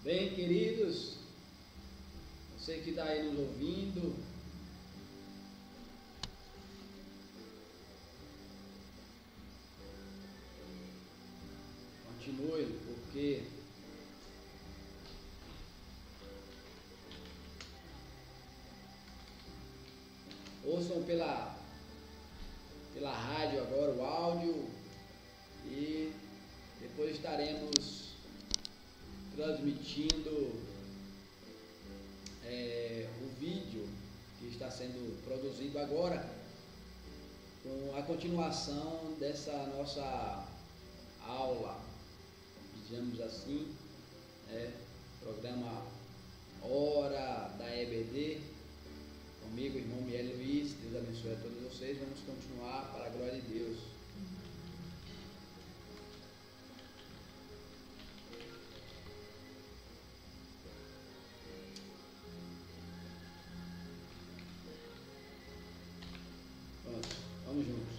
Bem, queridos, você que está aí nos ouvindo, continue, porque ouçam pela rádio agora o áudio e depois estaremos transmitindo o vídeo que está sendo produzido agora com a continuação dessa nossa aula, digamos assim, programa Hora da EBD, comigo, irmão Miele Luiz. Deus abençoe a todos vocês. Vamos continuar para a glória de Deus. Pronto, vamos juntos.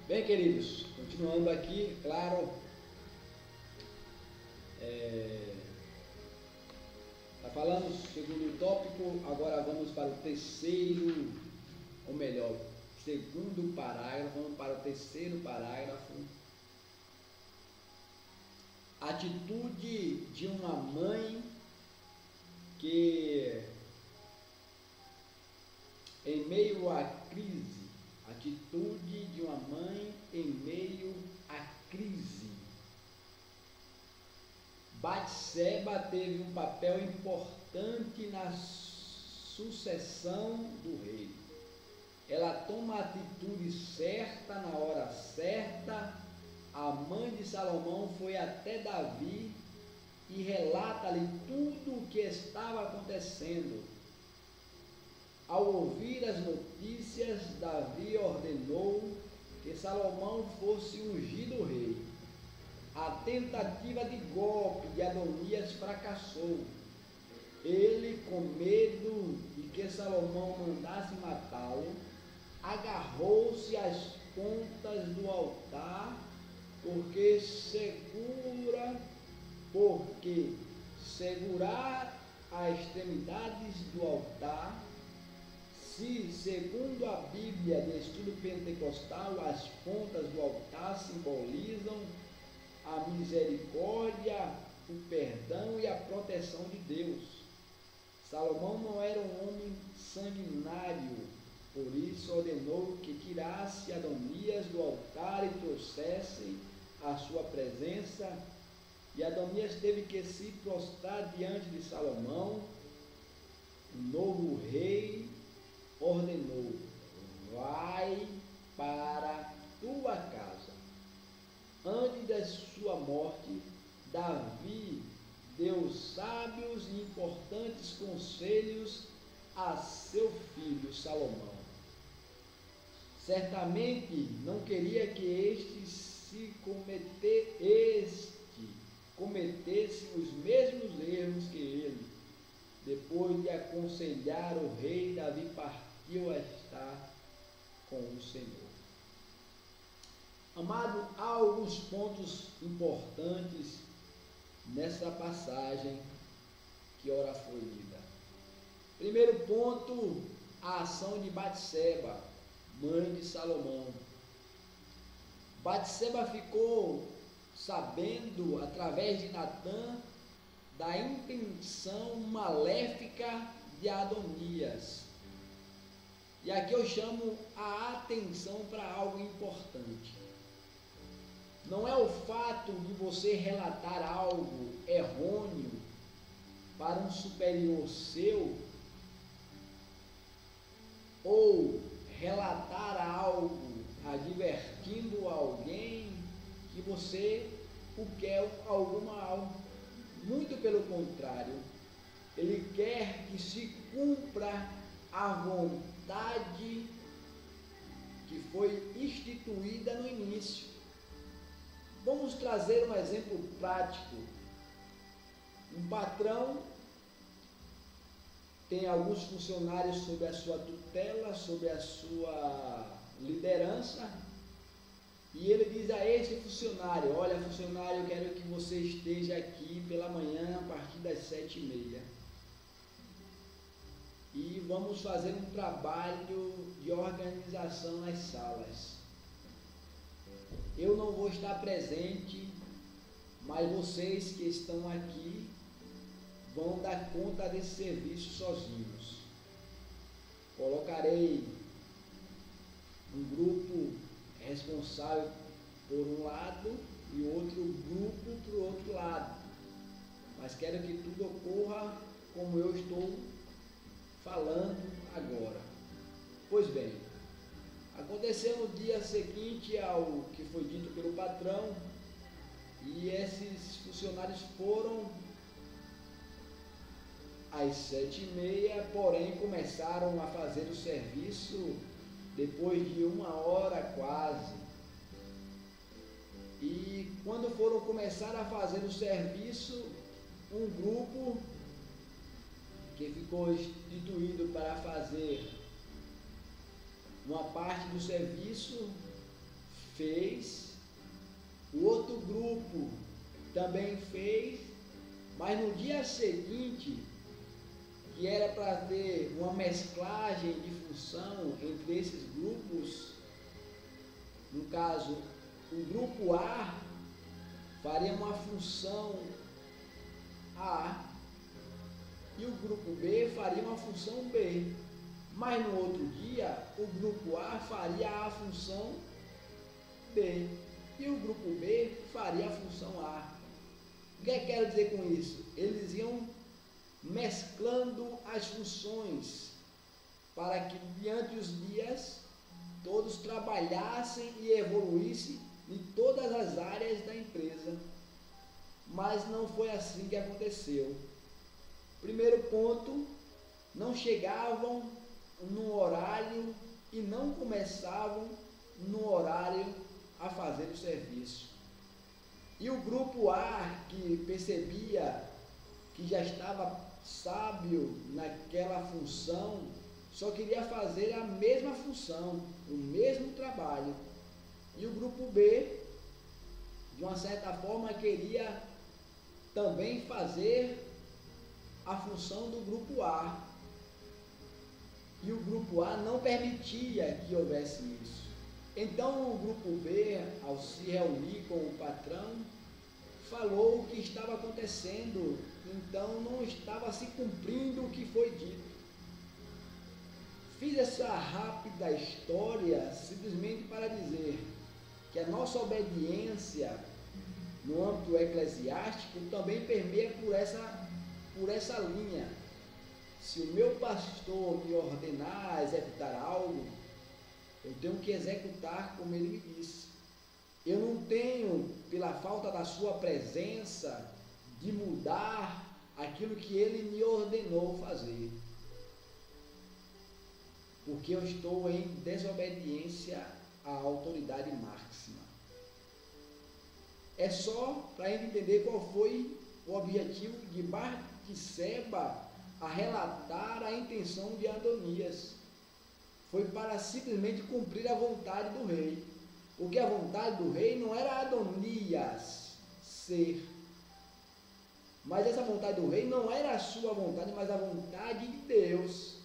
Bem, queridos, continuando aqui, claro, falamos segundo o tópico, agora vamos para o terceiro, ou melhor, segundo parágrafo, vamos para o terceiro parágrafo. Atitude de uma mãe que, em meio à crise, atitude de uma mãe em meio à crise. Batseba teve um papel importante na sucessão do rei. Ela toma a atitude certa na hora certa. A mãe de Salomão foi até Davi e relata-lhe tudo o que estava acontecendo. Ao ouvir as notícias, Davi ordenou que Salomão fosse ungido rei. A tentativa de golpe de Adonias fracassou. Ele, com medo de que Salomão mandasse matá-lo, agarrou-se às pontas do altar, porque segurar as extremidades do altar, se, segundo a Bíblia de estudo pentecostal, as pontas do altar simbolizam a misericórdia, o perdão e a proteção de Deus. Salomão não era um homem sanguinário, por isso ordenou que tirasse Adonias do altar e trouxesse à sua presença. E Adonias teve que se prostrar diante de Salomão. O novo rei ordenou: vai para tua casa. Antes da sua morte, Davi deu sábios e importantes conselhos a seu filho Salomão. Certamente não queria que este cometesse os mesmos erros que ele. Depois de aconselhar o rei, Davi partiu a estar com o Senhor. Amado, há alguns pontos importantes nessa passagem que ora foi lida. Primeiro ponto, a ação de Batseba, mãe de Salomão. Batseba ficou sabendo, através de Natã, da intenção maléfica de Adonias. E aqui eu chamo a atenção para algo importante. Não é o fato de você relatar algo errôneo para um superior seu, ou relatar algo advertindo alguém que você o quer algo mal. Muito pelo contrário, ele quer que se cumpra a vontade que foi instituída no início. Vamos trazer um exemplo prático. Um patrão tem alguns funcionários sob a sua tutela, sob a sua liderança, E ele diz a esse funcionário: olha, funcionário, eu quero que você esteja aqui pela manhã a partir das 7h30. E vamos fazer um trabalho de organização nas salas. Eu não vou estar presente, mas vocês que estão aqui vão dar conta desse serviço sozinhos. Colocarei um grupo responsável por um lado e outro grupo para o outro lado. Mas quero que tudo ocorra como eu estou falando agora. Pois bem, aconteceu no dia seguinte ao que foi dito pelo patrão, e esses funcionários foram às 7h30, porém começaram a fazer o serviço depois de 1h quase. E quando foram começar a fazer o serviço, um grupo que ficou instituído para fazer uma parte do serviço fez, o outro grupo também fez, mas no dia seguinte, que era para ter uma mesclagem de função entre esses grupos, no caso, o grupo A faria uma função A e o grupo B faria uma função B. Mas no outro dia, o grupo A faria a função B e o grupo B faria a função A. O que quero dizer com isso? Eles iam mesclando as funções para que durante os dias todos trabalhassem e evoluíssem em todas as áreas da empresa. Mas não foi assim que aconteceu. Primeiro ponto, não chegavam no horário e não começavam no horário a fazer o serviço. E o grupo A, que percebia que já estava sábio naquela função, só queria fazer a mesma função, o mesmo trabalho. E o grupo B, de uma certa forma, queria também fazer a função do grupo A. E o grupo A não permitia que houvesse isso. Então o grupo B, ao se reunir com o patrão, falou o que estava acontecendo, então não estava se cumprindo o que foi dito. Fiz essa rápida história simplesmente para dizer que a nossa obediência no âmbito eclesiástico também permeia por essa linha. Se o meu pastor me ordenar a executar algo, eu tenho que executar como ele me disse. Eu não tenho, pela falta da sua presença, de mudar aquilo que ele me ordenou fazer. Porque eu estou em desobediência à autoridade máxima. É só para a gente entender qual foi o objetivo de Batseba a relatar a intenção de Adonias. Foi para simplesmente cumprir a vontade do rei. Porque a vontade do rei não era Adonias ser. Mas essa vontade do rei não era a sua vontade, mas a vontade de Deus.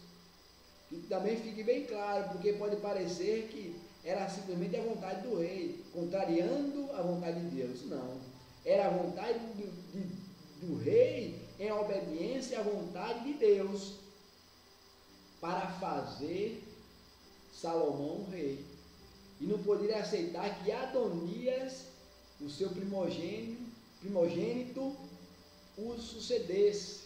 Que também fique bem claro, porque pode parecer que era simplesmente a vontade do rei, contrariando a vontade de Deus. Não. Era a vontade do rei em obediência à vontade de Deus para fazer Salomão rei. E não poderia aceitar que Adonias, o seu primogênito, o sucedesse.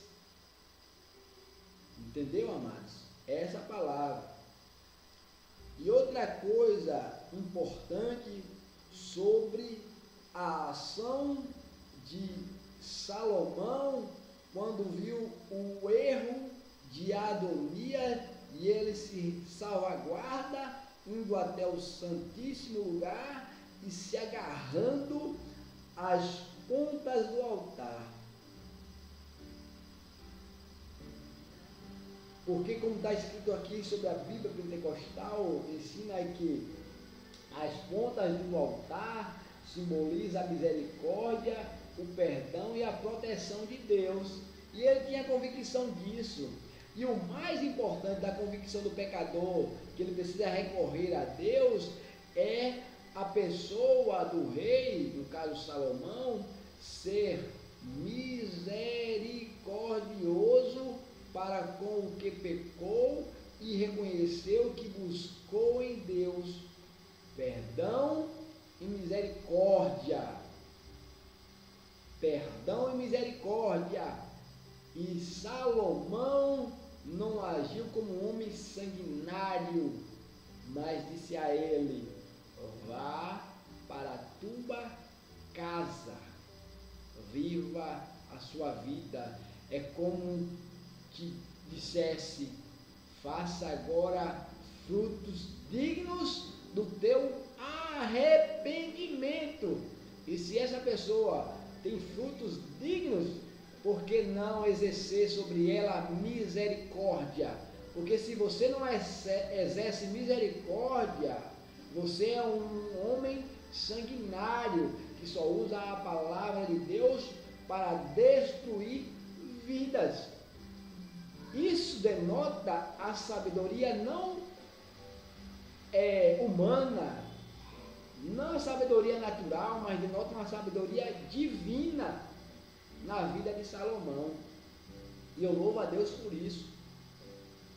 Entendeu, amados? Essa palavra. E outra coisa importante sobre a ação de Salomão quando viu o erro de Adonias e ele se salvaguarda indo até o Santíssimo Lugar e se agarrando às pontas do altar. Porque como está escrito aqui sobre a Bíblia Pentecostal, ensina que As pontas do altar simbolizam a misericórdia, o perdão e a proteção de Deus. E ele tinha convicção disso. E o mais importante da convicção do pecador, que ele precisa recorrer a Deus, é a pessoa do rei, no caso Salomão, ser misericordioso para com o que pecou e reconheceu que buscou em Deus perdão e misericórdia. Perdão e misericórdia. E Salomão não agiu como um homem sanguinário, mas disse a ele: vá para a tua casa, viva a sua vida. É como que dissesse: faça agora frutos dignos do teu arrependimento. E se essa pessoa tem frutos dignos, por que não exercer sobre ela misericórdia? Porque se você não exerce misericórdia, você é um homem sanguinário, que só usa a palavra de Deus para destruir vidas. Isso denota a sabedoria não humana, não a sabedoria natural, mas denota uma sabedoria divina na vida de Salomão. E eu louvo a Deus por isso.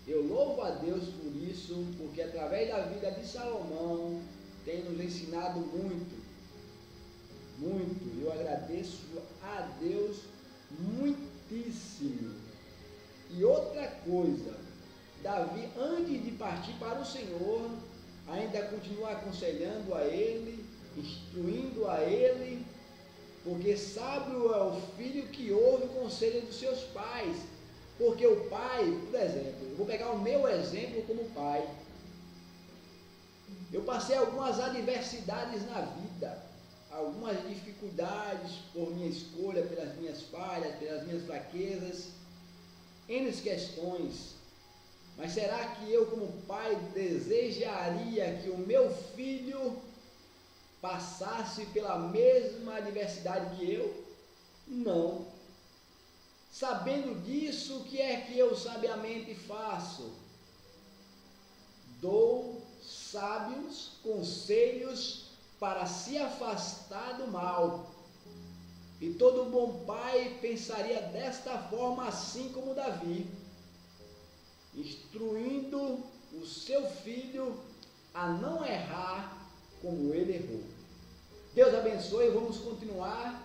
Eu louvo a Deus por isso, porque através da vida de Salomão tem nos ensinado muito. Muito. Eu agradeço a Deus muitíssimo. E outra coisa, Davi, antes de partir para o Senhor, ainda continua aconselhando a ele, instruindo a ele, porque sábio é o filho que ouve o conselho dos seus pais. Porque o pai, por exemplo, eu vou pegar o meu exemplo como pai. Eu passei algumas adversidades na vida, algumas dificuldades por minha escolha, pelas minhas falhas, pelas minhas fraquezas, N questões. Mas será que eu, como pai, desejaria que o meu filho passasse pela mesma adversidade que eu? Não. Sabendo disso, o que é que eu sabiamente faço? Dou sábios conselhos para se afastar do mal. E todo bom pai pensaria desta forma, assim como Davi, instruindo o seu filho a não errar como ele errou. Deus abençoe. Vamos continuar,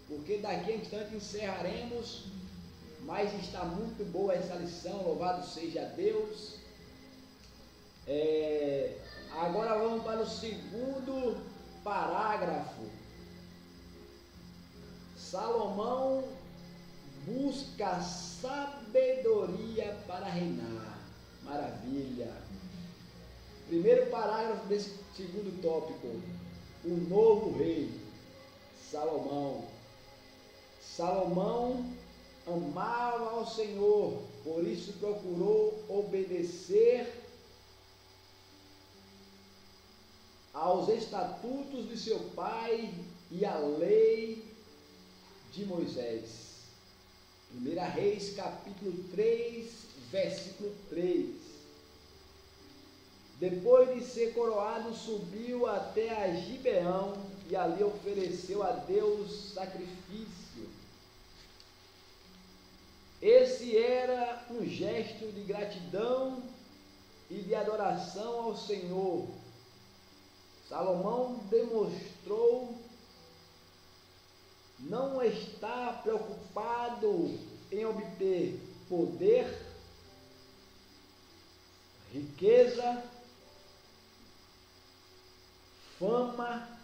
porque daqui a instante encerraremos, mas está muito boa essa lição, louvado seja Deus. Agora vamos para o segundo parágrafo. Salomão busca sabedoria para reinar. Maravilha. Primeiro parágrafo desse segundo tópico. O novo rei, Salomão. Salomão amava ao Senhor, por isso procurou obedecer aos estatutos de seu pai e à lei de Moisés. 1 Reis, capítulo 3, versículo 3. Depois de ser coroado, subiu até a Gibeão e ali ofereceu a Deus sacrifício. Esse era um gesto de gratidão e de adoração ao Senhor. Salomão demonstrou não estar preocupado em obter poder, riqueza, fama.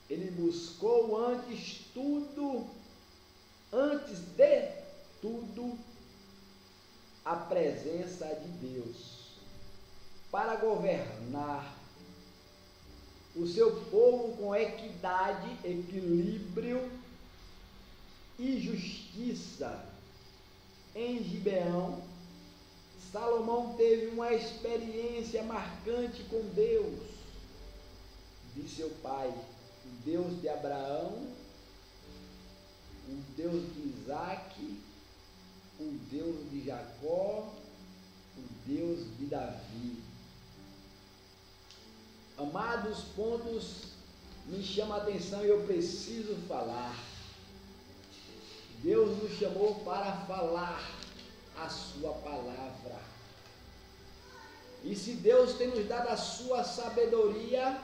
Ele buscou antes de tudo, a presença de Deus para governar o seu povo com equidade, equilíbrio e justiça. Em Gibeão, Salomão teve uma experiência marcante com Deus. de seu pai, o Deus de Abraão, o Deus de Isaac, o Deus de Jacó, o Deus de Davi. Amados, pontos me chamam a atenção e eu preciso falar. Deus nos chamou para falar a sua palavra. E se Deus tem nos dado a sua sabedoria,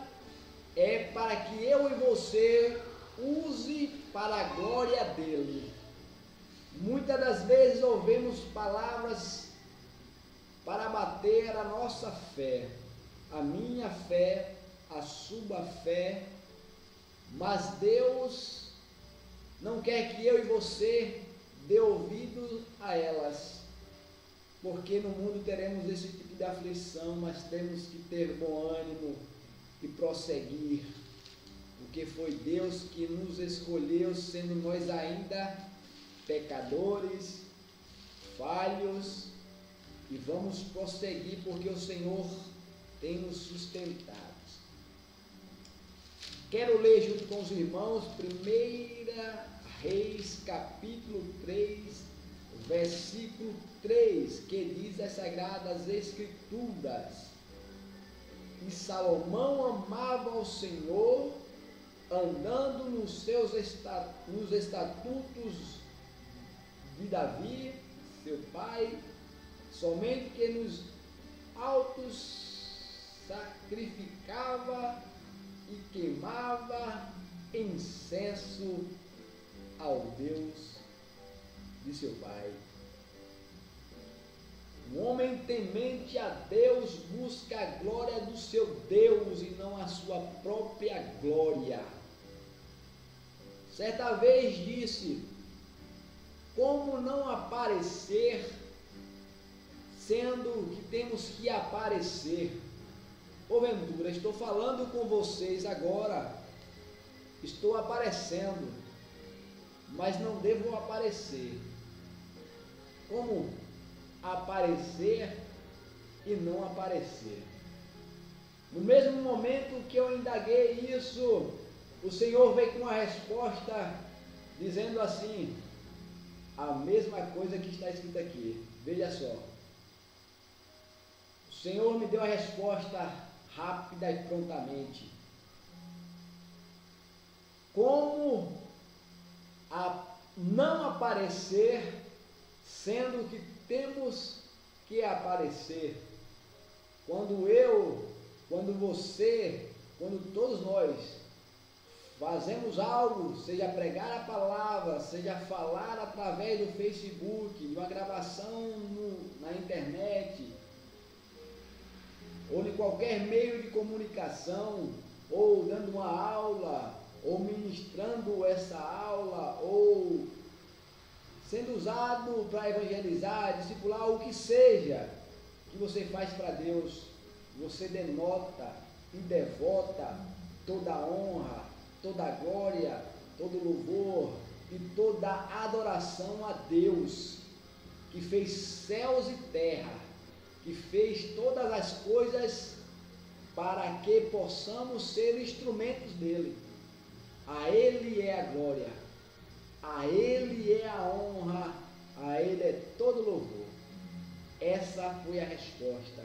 é para que eu e você use para a glória dele. Muitas das vezes ouvimos palavras para abater a nossa fé, a minha fé, a sua fé, mas Deus não quer que eu e você dê ouvido a elas, porque no mundo teremos esse tipo de aflição, mas temos que ter bom ânimo e prosseguir, porque foi Deus que nos escolheu, sendo nós ainda pecadores, falhos, e vamos prosseguir, porque o Senhor tem nos sustentado. Quero ler junto com os irmãos 1 Reis, capítulo 3, versículo 3, que diz as Sagradas Escrituras: e Salomão amava ao Senhor, andando nos estatutos de Davi, seu pai, somente que nos altos sacrificava e queimava incenso ao Deus de seu pai. Um homem temente a Deus busca a glória do seu Deus e não a sua própria glória. Certa vez disse: como não aparecer, sendo que temos que aparecer? Porventura, estou falando com vocês agora, estou aparecendo, mas não devo aparecer. Como aparecer e não aparecer? No mesmo momento que eu indaguei isso, o Senhor veio com uma resposta dizendo assim, a mesma coisa que está escrita aqui. Veja só, o Senhor me deu a resposta rápida e prontamente. Como não aparecer, sendo que temos que aparecer? Quando eu, quando você, quando todos nós fazemos algo, seja pregar a palavra, seja falar através do Facebook, de uma gravação na internet, ou em qualquer meio de comunicação, ou dando uma aula, ou ministrando essa aula, ou sendo usado para evangelizar, discipular, o que seja que você faz para Deus, você denota e devota toda a honra, toda a glória, todo o louvor e toda a adoração a Deus, que fez céus e terra, que fez todas as coisas para que possamos ser instrumentos dele. A ele é a glória, a ele é a honra, a ele é todo louvor. Essa foi a resposta.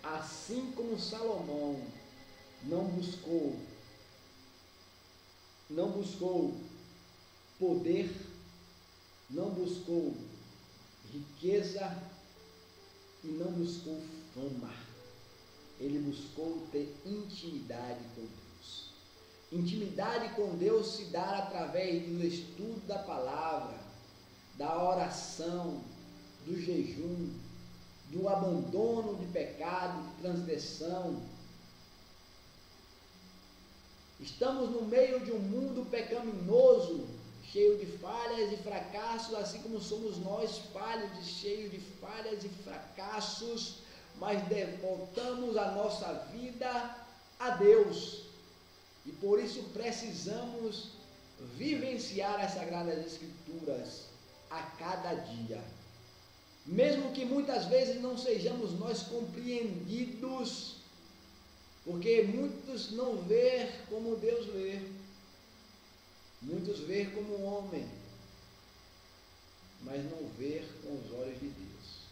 Assim como Salomão não buscou poder, não buscou riqueza e não buscou fama. Ele buscou ter intimidade com Deus. Intimidade com Deus se dá através do estudo da palavra, da oração, do jejum, do abandono de pecado, de transgressão. Estamos no meio de um mundo pecaminoso, cheio de falhas e fracassos, assim como somos nós, falhos e cheios de falhas e fracassos, mas devoltamos a nossa vida a Deus. E por isso precisamos vivenciar as Sagradas Escrituras a cada dia. Mesmo que muitas vezes não sejamos nós compreendidos Porque muitos não vê como Deus vê. Muitos vê como homem, mas não vê com os olhos de Deus.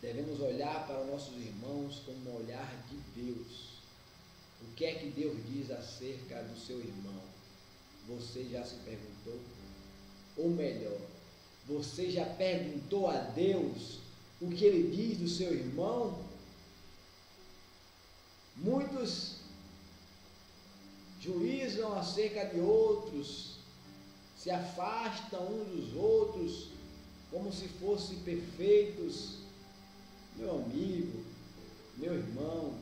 Devemos olhar para nossos irmãos com um olhar de Deus. O que é que Deus diz acerca do seu irmão? Você já se perguntou? Ou melhor, você já perguntou a Deus o que Ele diz do seu irmão? Muitos juizam acerca de outros, se afastam uns dos outros, como se fossem perfeitos. Meu amigo, meu irmão,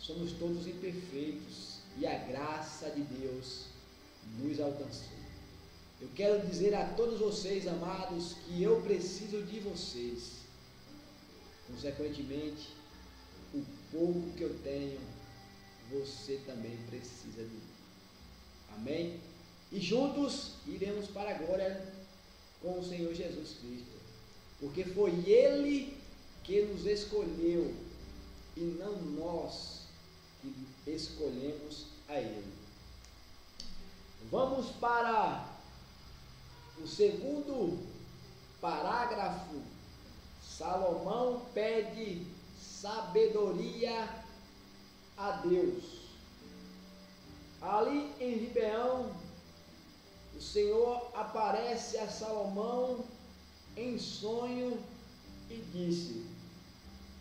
somos todos imperfeitos e a graça de Deus nos alcançou. Eu quero dizer a todos vocês, amados, que eu preciso de vocês. Consequentemente, o pouco que eu tenho, você também precisa de mim. Amém? E juntos iremos para a glória com o Senhor Jesus Cristo, porque foi Ele que nos escolheu e não nós que escolhemos a Ele. Vamos para o segundo parágrafo. Salomão pede sabedoria a Deus. Ali em Gibeão, o Senhor aparece a Salomão em sonho e disse: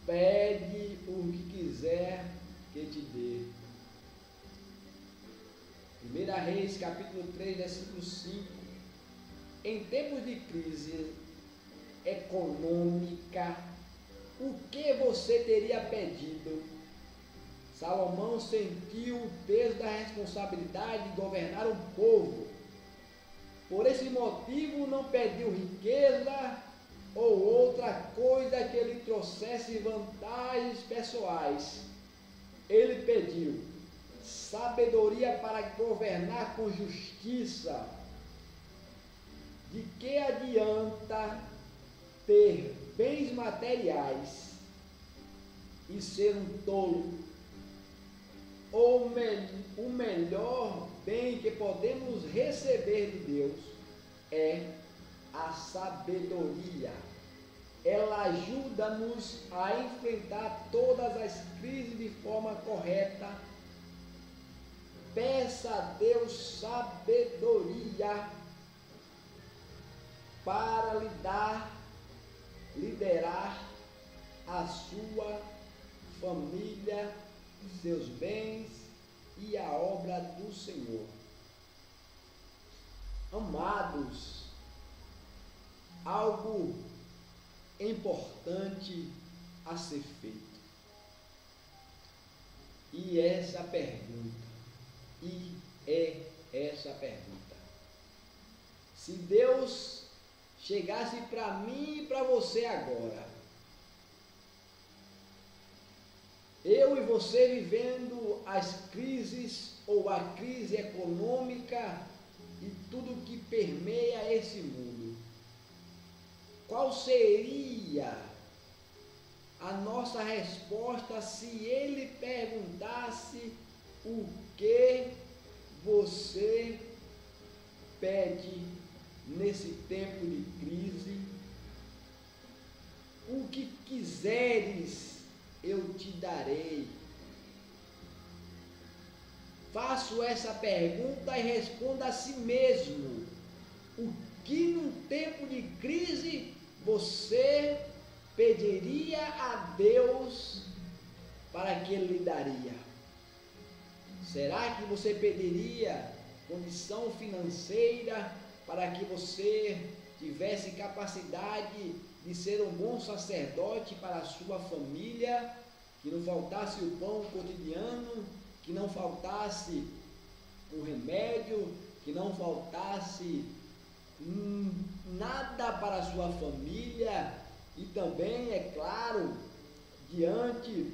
pede o que quiser que te dê. 1 Reis, capítulo 3, versículo 5. Em tempos de crise econômica, o que você teria pedido? Salomão sentiu o peso da responsabilidade de governar um povo. Por esse motivo, não pediu riqueza ou outra coisa que lhe trouxesse vantagens pessoais. Ele pediu sabedoria para governar com justiça. De que adianta ter bens materiais e ser um tolo? Ou o melhor bem que podemos receber de Deus é a sabedoria. Ela ajuda-nos a enfrentar todas as crises de forma correta. Peça a Deus sabedoria para liderar a sua família, seus bens e a obra do Senhor. Amados, algo importante a ser feito. E é essa pergunta. Se Deus chegasse para mim e para você agora, eu e você vivendo as crises ou a crise econômica e tudo que permeia esse mundo, qual seria a nossa resposta se Ele perguntasse o que você pede nesse tempo de crise? O que quiseres eu te darei. Faço essa pergunta e responda a si mesmo. O que num tempo de crise você pediria a Deus para que Ele lhe daria? Será que você pediria condição financeira para que você tivesse capacidade de ser um bom sacerdote para a sua família, que não faltasse o pão cotidiano, que não faltasse o remédio, que não faltasse nada para a sua família, e também, é claro, diante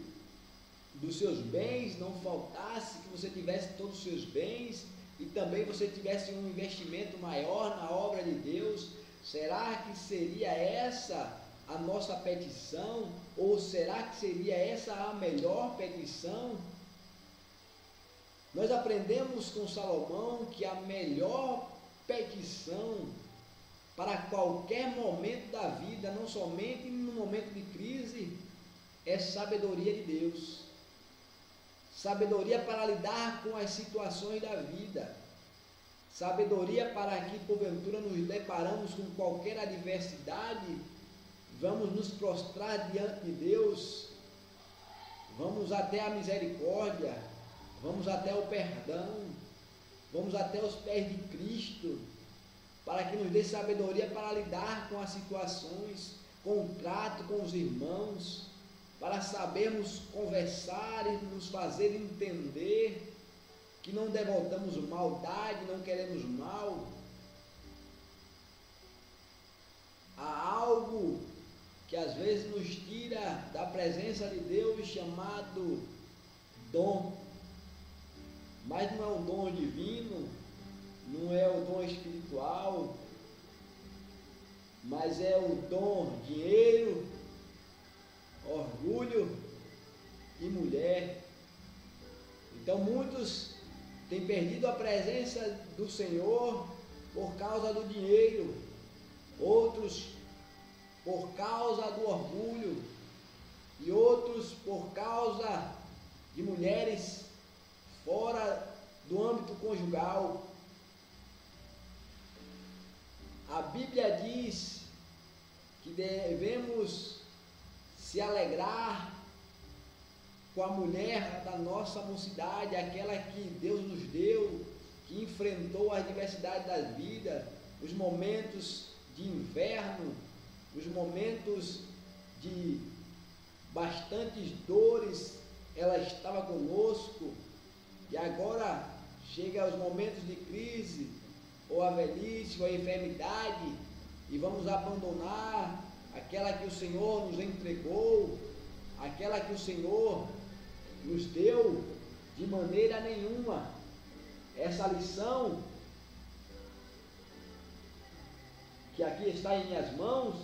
dos seus bens, não faltasse que você tivesse todos os seus bens, e também você tivesse um investimento maior na obra de Deus? Será que seria essa a nossa petição? Ou será que seria essa a melhor petição? Nós aprendemos com Salomão que a melhor petição para qualquer momento da vida, não somente no momento de crise, é sabedoria de Deus. Sabedoria para lidar com as situações da vida. Sabedoria para que, porventura, nos deparamos com qualquer adversidade, vamos nos prostrar diante de Deus, vamos até a misericórdia, vamos até o perdão, vamos até os pés de Cristo, para que nos dê sabedoria para lidar com as situações, com o trato com os irmãos, para sabermos conversar e nos fazer entender que não devotamos maldade, não queremos mal. Há algo que às vezes nos tira da presença de Deus chamado dom, mas não é um dom divino, não é o dom espiritual, mas é o dom dinheiro, orgulho e mulher. Então muitos têm perdido a presença do Senhor por causa do dinheiro, outros por causa do orgulho e outros por causa de mulheres fora do âmbito conjugal. A Bíblia diz que devemos se alegrar com a mulher da nossa mocidade, aquela que Deus nos deu, que enfrentou as diversidades da vida, os momentos de inverno, os momentos de bastantes dores, ela estava conosco, e agora chega os momentos de crise, ou a velhice, ou a enfermidade, e vamos abandonar aquela que o Senhor nos entregou, aquela que o Senhor nos deu de maneira nenhuma. Essa lição que aqui está em minhas mãos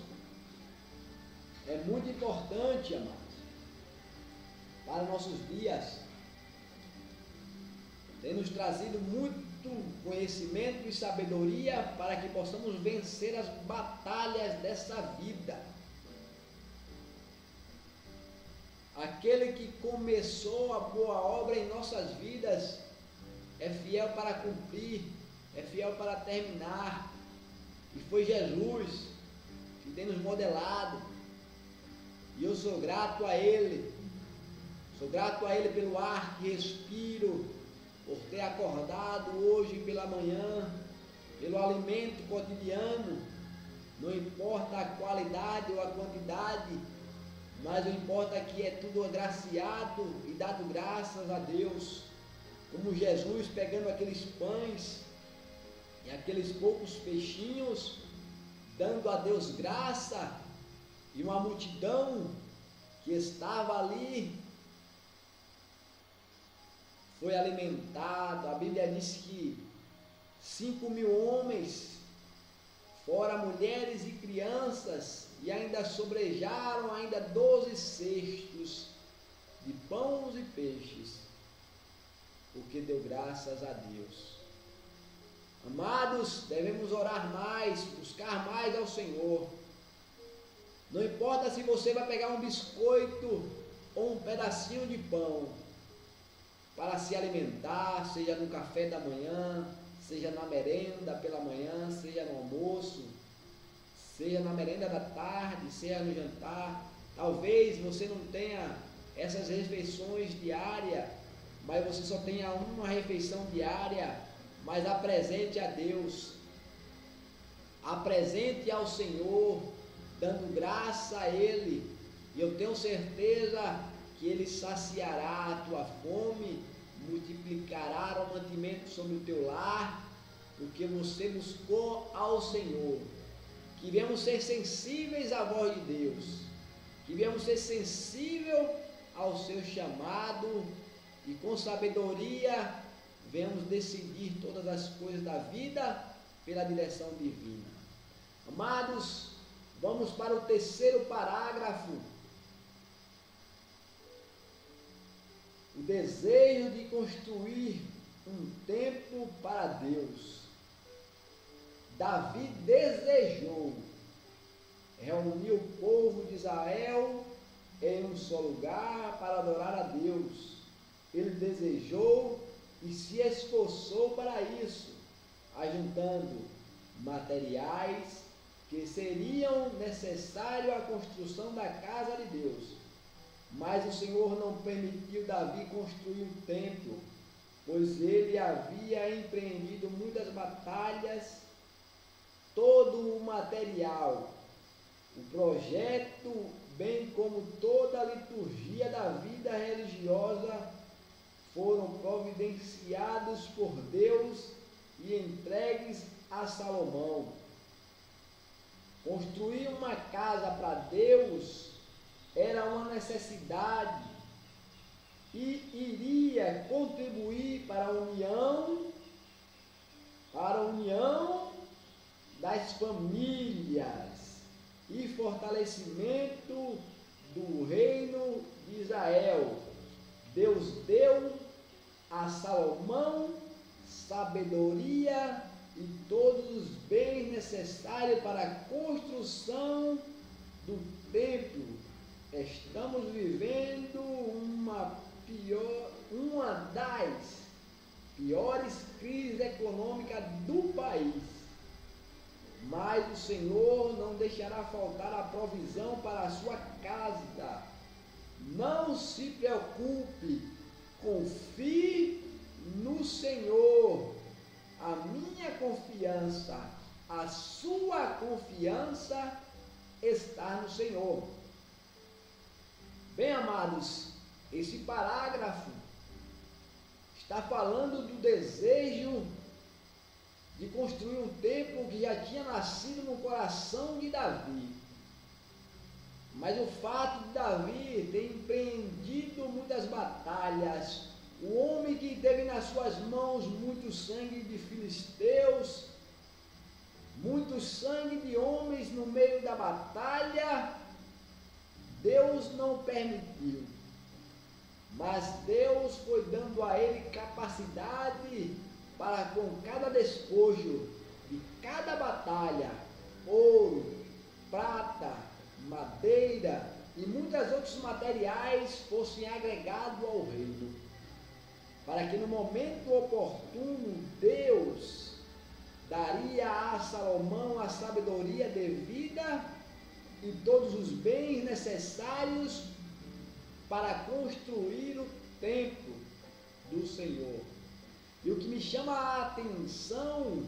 é muito importante, amados, para nossos dias. Tem nos trazido muito conhecimento e sabedoria para que possamos vencer as batalhas dessa vida. Aquele que começou a boa obra em nossas vidas é fiel para cumprir, é fiel para terminar. E foi Jesus que tem nos modelado. E eu sou grato a Ele. Sou grato a Ele pelo ar que respiro, por ter acordado hoje pela manhã, pelo alimento cotidiano. Não importa a qualidade ou a quantidade, mas o importa é que é tudo agraciado e dado graças a Deus. Como Jesus pegando aqueles pães e aqueles poucos peixinhos, dando a Deus graça, e uma multidão que estava ali foi alimentado. A Bíblia diz que 5.000 homens, fora mulheres e crianças, e ainda sobrejaram ainda 12 cestos de pães e peixes, porque deu graças a Deus. Amados, devemos orar mais, buscar mais ao Senhor. Não importa se você vai pegar um biscoito ou um pedacinho de pão para se alimentar, seja no café da manhã, seja na merenda pela manhã, seja no almoço, seja na merenda da tarde, seja no jantar. Talvez você não tenha essas refeições diárias, mas você só tenha uma refeição diária, mas apresente a Deus, apresente ao Senhor, dando graça a Ele, e eu tenho certeza que Ele saciará a tua fome, multiplicará o mantimento sobre o teu lar, porque você buscou ao Senhor. Que venhamos ser sensíveis à voz de Deus, que venhamos ser sensíveis ao seu chamado, e com sabedoria venhamos decidir todas as coisas da vida pela direção divina. Amados, Vamos para o terceiro parágrafo. O desejo de construir um templo para Deus. Davi desejou reunir o povo de Israel em um só lugar para adorar a Deus. Ele desejou e se esforçou para isso, ajuntando materiais que seriam necessários à construção da casa de Deus. Mas o Senhor não permitiu Davi construir o templo, pois ele havia empreendido muitas batalhas. Todo o material, o projeto, bem como toda a liturgia da vida religiosa foram providenciados por Deus e entregues a Salomão. Construir uma casa para Deus era uma necessidade e iria contribuir para a união das famílias e fortalecimento do reino de Israel. Deus deu a Salomão sabedoria e todos os bens necessários para a construção do templo. Estamos vivendo uma das piores crises econômicas do país. Mas o Senhor não deixará faltar a provisão para a sua casa. Não se preocupe, confie no Senhor. A minha confiança, a sua confiança está no Senhor. Bem, amados, esse parágrafo está falando do desejo de construir um templo que já tinha nascido no coração de Davi. Mas o fato de Davi ter empreendido muitas batalhas, o homem que teve nas suas mãos muito sangue de filisteus, muito sangue de homens no meio da batalha, Deus não permitiu. Mas Deus foi dando a ele capacidade para, com cada despojo de cada batalha, ouro, prata, madeira e muitos outros materiais fossem agregados ao reino, para que no momento oportuno Deus daria a Salomão a sabedoria devida e todos os bens necessários para construir o templo do Senhor. E o que me chama a atenção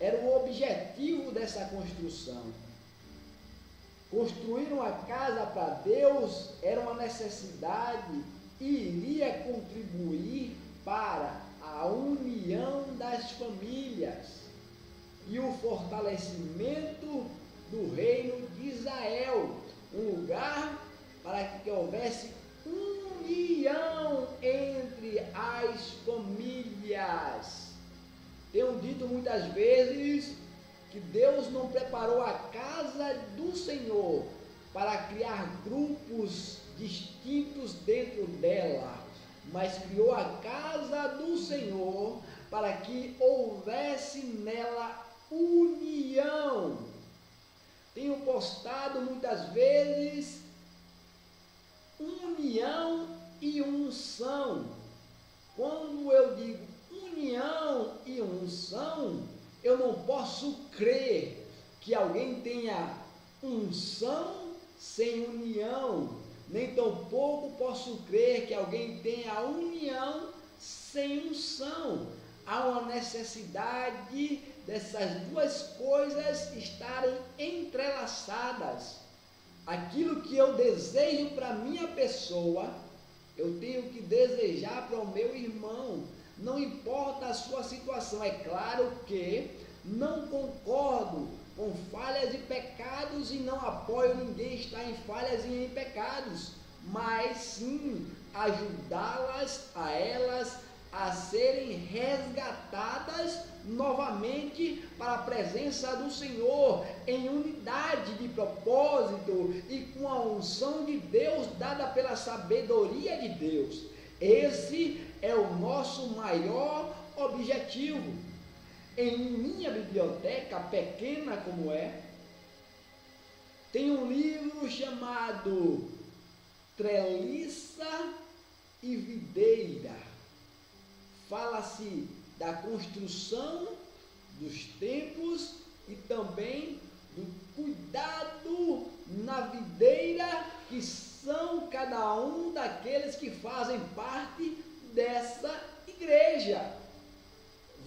era o objetivo dessa construção. Construir uma casa para Deus era uma necessidade e iria contribuir para a união das famílias e o fortalecimento do reino de Israel, um lugar para que houvesse união entre as famílias. Tenho dito muitas vezes que Deus não preparou a casa do Senhor para criar grupos distintos dentro dela, mas criou a casa do Senhor para que houvesse nela união. Tenho postado muitas vezes união e unção. Quando eu digo união e unção, eu não posso crer que alguém tenha unção sem união, nem tampouco posso crer que alguém tenha união sem unção. Há uma necessidade dessas duas coisas estarem entrelaçadas. Aquilo que eu desejo para a minha pessoa, eu tenho que desejar para o meu irmão. Não importa a sua situação. É claro que não concordo com falhas e pecados e não apoio ninguém a estar em falhas e em pecados, mas sim ajudá-las a elas a serem resgatadas novamente para a presença do Senhor, em unidade de propósito e com a unção de Deus dada pela sabedoria de Deus. Esse é o nosso maior objetivo. Em minha biblioteca, pequena como é, tem um livro chamado Treliça e Videira. Fala-se da construção dos templos e também do cuidado na videira, que são cada um daqueles que fazem parte dessa igreja.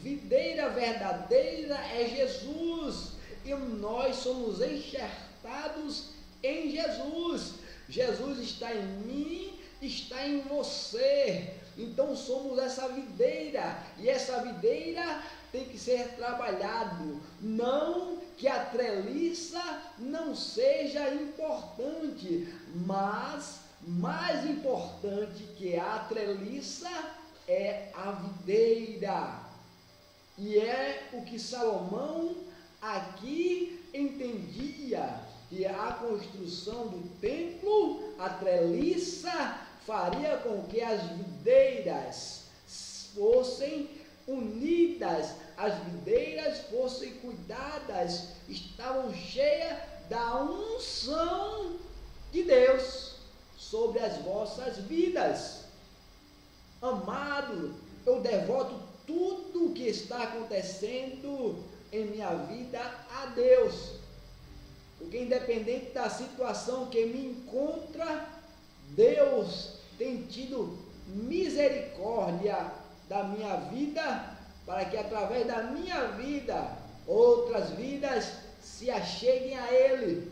Videira verdadeira é Jesus, e nós somos enxertados em Jesus. Jesus está em mim, está em você. Então somos essa videira, e essa videira tem que ser trabalhado. Não que a treliça não seja importante, mas mais importante que a treliça é a videira. E é o que Salomão aqui entendia, que a construção do templo, a treliça, faria com que as videiras fossem unidas, as videiras fossem cuidadas, estavam cheias da unção de Deus sobre as vossas vidas. Amado, eu devoto tudo o que está acontecendo em minha vida a Deus, porque independente da situação que me encontra, Deus tem tido misericórdia da minha vida, para que através da minha vida, outras vidas se acheguem a Ele.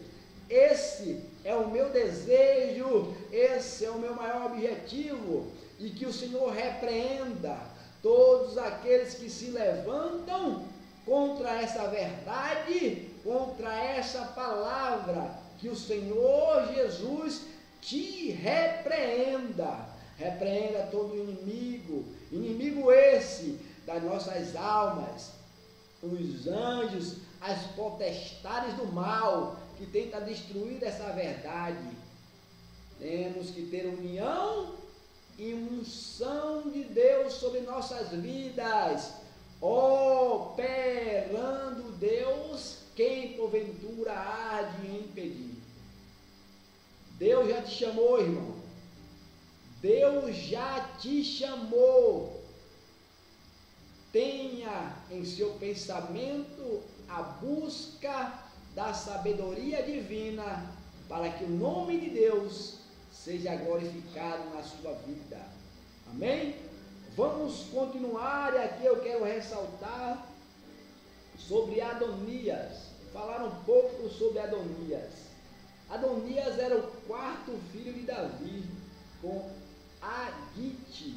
Esse é o meu desejo, esse é o meu maior objetivo, e que o Senhor repreenda todos aqueles que se levantam contra essa verdade, contra essa palavra, que o Senhor Jesus te repreenda. Repreenda todo inimigo esse das nossas almas, os anjos, as potestades do mal, que tenta destruir essa verdade. Temos que ter união e unção de Deus sobre nossas vidas, operando Deus, quem porventura há de impedir. Deus já te chamou, irmão. Deus já te chamou. Tenha em seu pensamento a busca da sabedoria divina, para que o nome de Deus seja glorificado na sua vida. Amém? Vamos continuar, e aqui eu quero ressaltar sobre Adonias. Falar um pouco sobre Adonias. Adonias era o quarto filho de Davi, com Agite.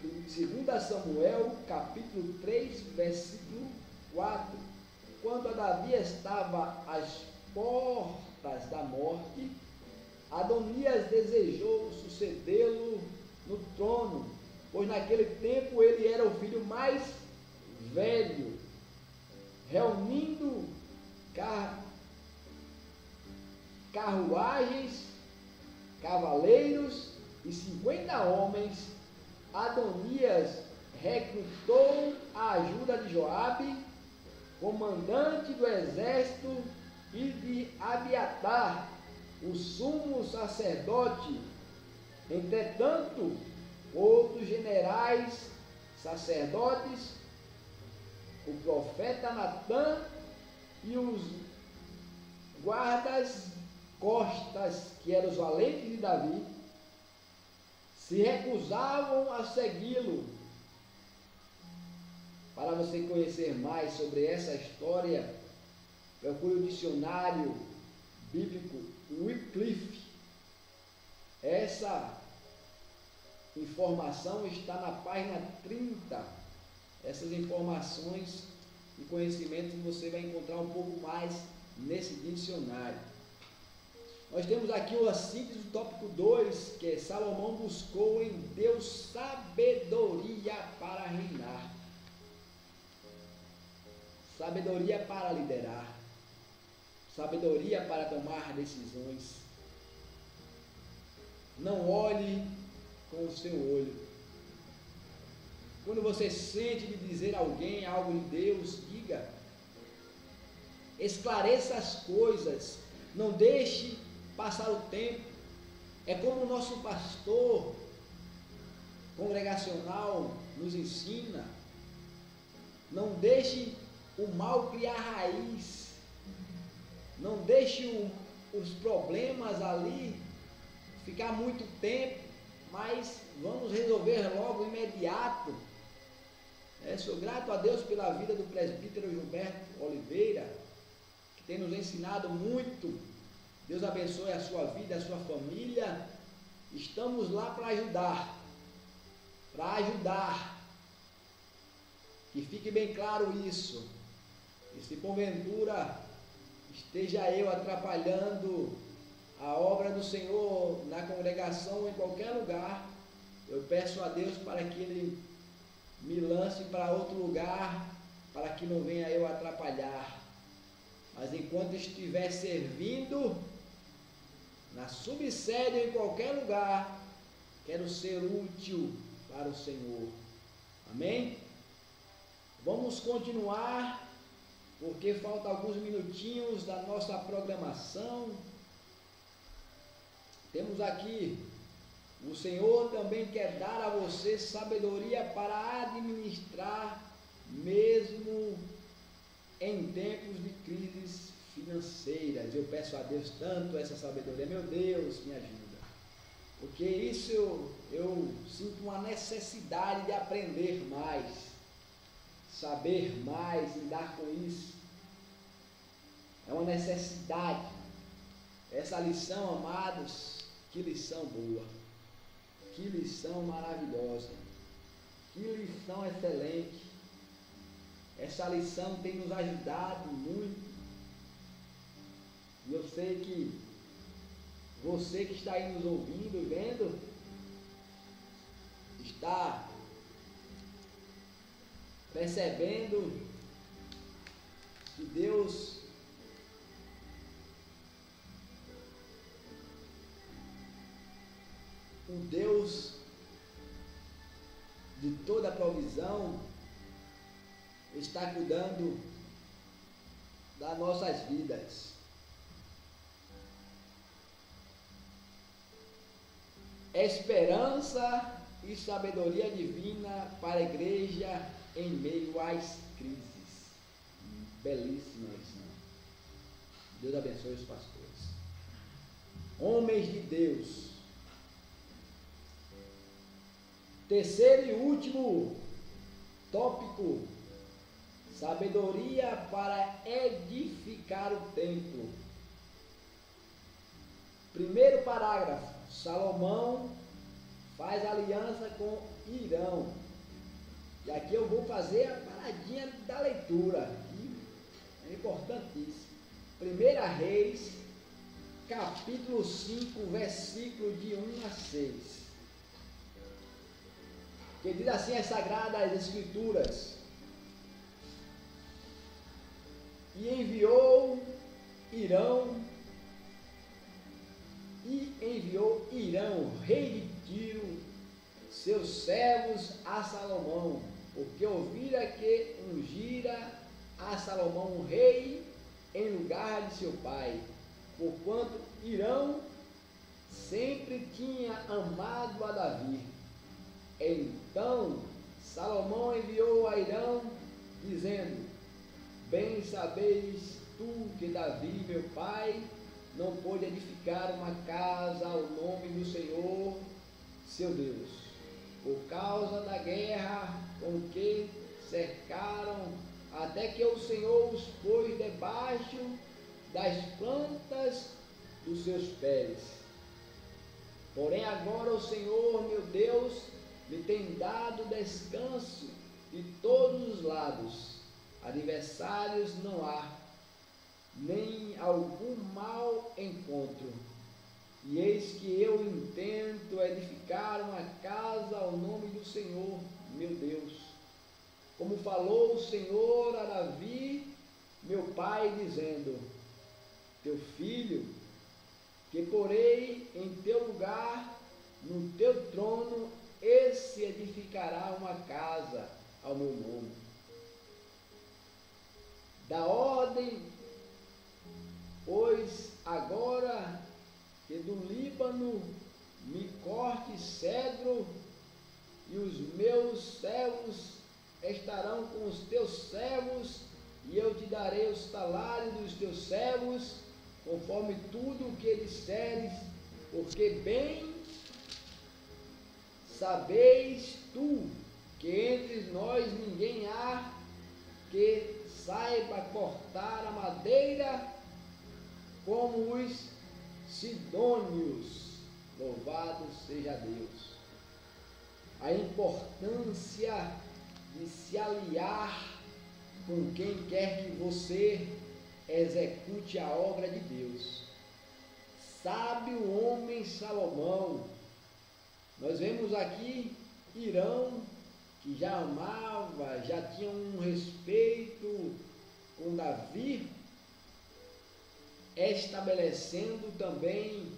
2 Samuel, capítulo 3, versículo 4. Quando Davi estava às portas da morte, Adonias desejou sucedê-lo no trono, pois naquele tempo ele era o filho mais velho, reunindo carruagens, cavaleiros e 50 homens. Adonias recrutou a ajuda de Joabe, comandante do exército, e de Abiatar, o sumo sacerdote. Entretanto, outros generais, sacerdotes, o profeta Natã e os guardas costas, que eram os valentes de Davi, se recusavam a segui-lo. Para você conhecer mais sobre essa história, procure o dicionário bíblico Wycliffe. Essa informação está na página 30. Essas informações e conhecimentos você vai encontrar um pouco mais nesse dicionário. Nós temos aqui a síntese do tópico 2, que é: Salomão buscou em Deus sabedoria para reinar. sabedoria para liderar, sabedoria para tomar decisões. Não olhe com o seu olho. Quando você sente de dizer a alguém algo de Deus, diga. Esclareça as coisas. Não deixe passar o tempo. É como o nosso pastor congregacional nos ensina. Não deixe o mal criar raiz. Não deixe os problemas ali ficar muito tempo, mas vamos resolver logo imediato. Sou grato a Deus pela vida do presbítero Gilberto Oliveira, que tem nos ensinado muito. Deus abençoe a sua vida, a sua família. Estamos lá para ajudar. Que fique bem claro isso. E se porventura esteja eu atrapalhando a obra do Senhor na congregação ou em qualquer lugar, eu peço a Deus para que Ele me lance para outro lugar, para que não venha eu atrapalhar. Mas enquanto estiver servindo, na subsede ou em qualquer lugar, quero ser útil para o Senhor. Amém? Vamos continuar, porque faltam alguns minutinhos da nossa programação. Temos aqui, o Senhor também quer dar a você sabedoria para administrar, mesmo em tempos de crises financeiras. Eu peço a Deus tanto essa sabedoria. Meu Deus, me ajuda. Porque isso eu sinto uma necessidade de aprender mais, saber mais, lidar com isso. É uma necessidade. Essa lição, amados, que lição boa, que lição maravilhosa, que lição excelente. Essa lição tem nos ajudado muito. E eu sei que você que está aí nos ouvindo e vendo, está percebendo que Deus o Deus de toda a provisão está cuidando das nossas vidas. Esperança e sabedoria divina para a igreja em meio às crises. Belíssima lição. Deus abençoe os pastores. Homens de Deus. Terceiro e último tópico: sabedoria para edificar o templo. Primeiro parágrafo: Salomão faz aliança com Hirão. E aqui eu vou fazer a paradinha da leitura, que é importantíssimo. 1 Reis, capítulo 5, versículo de 1 a 6. Que diz assim as Sagradas Escrituras: E enviou Hirão, rei de Tiro, seus servos a Salomão, porque ouvira que ungira a Salomão rei em lugar de seu pai, porquanto Hirão sempre tinha amado a Davi. Então Salomão enviou a Hirão, dizendo: Bem sabeis tu que Davi, meu pai, não pôde edificar uma casa ao nome do Senhor, seu Deus, por causa da guerra com que cercaram, até que o Senhor os pôs debaixo das plantas dos seus pés. Porém agora o Senhor, meu Deus, me tem dado descanso de todos os lados. Adversários não há, nem algum mal encontro. E eis que eu intento edificar uma casa ao nome do Senhor, meu Deus, como falou o Senhor a Davi meu pai, dizendo: teu filho, que porei em teu lugar, no teu trono, esse edificará uma casa ao meu nome. Da ordem, pois agora que do Líbano me corte cedro, e os meus servos estarão com os teus servos, e eu te darei o salário dos teus servos, conforme tudo o que disseres, porque bem sabeis tu que entre nós ninguém há que saiba cortar a madeira como os sidônios. Louvado seja Deus. A importância de se aliar com quem quer que você execute a obra de Deus. Sabe o homem Salomão. Nós vemos aqui Irão, que já amava, já tinha um respeito com Davi, estabelecendo também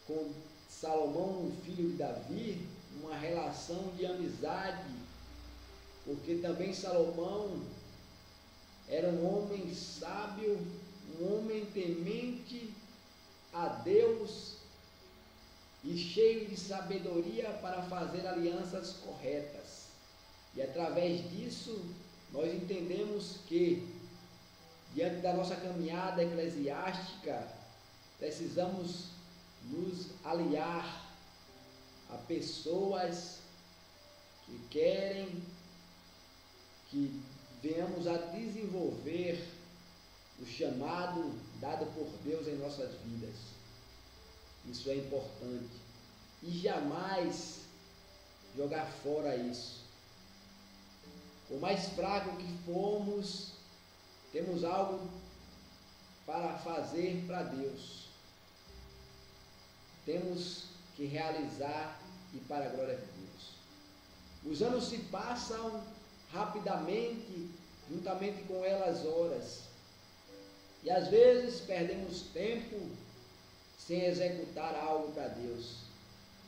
com Salomão, o filho de Davi, uma relação de amizade, porque também Salomão era um homem sábio, um homem temente a Deus e cheio de sabedoria para fazer alianças corretas. E através disso, nós entendemos que, diante da nossa caminhada eclesiástica, precisamos nos aliar a pessoas que querem que venhamos a desenvolver o chamado dado por Deus em nossas vidas. Isso é importante. E jamais jogar fora isso. Por mais fraco que formos, temos algo para fazer para Deus. Temos que realizar e para a glória de Deus. Os anos se passam rapidamente, juntamente com elas horas. E às vezes perdemos tempo sem executar algo para Deus.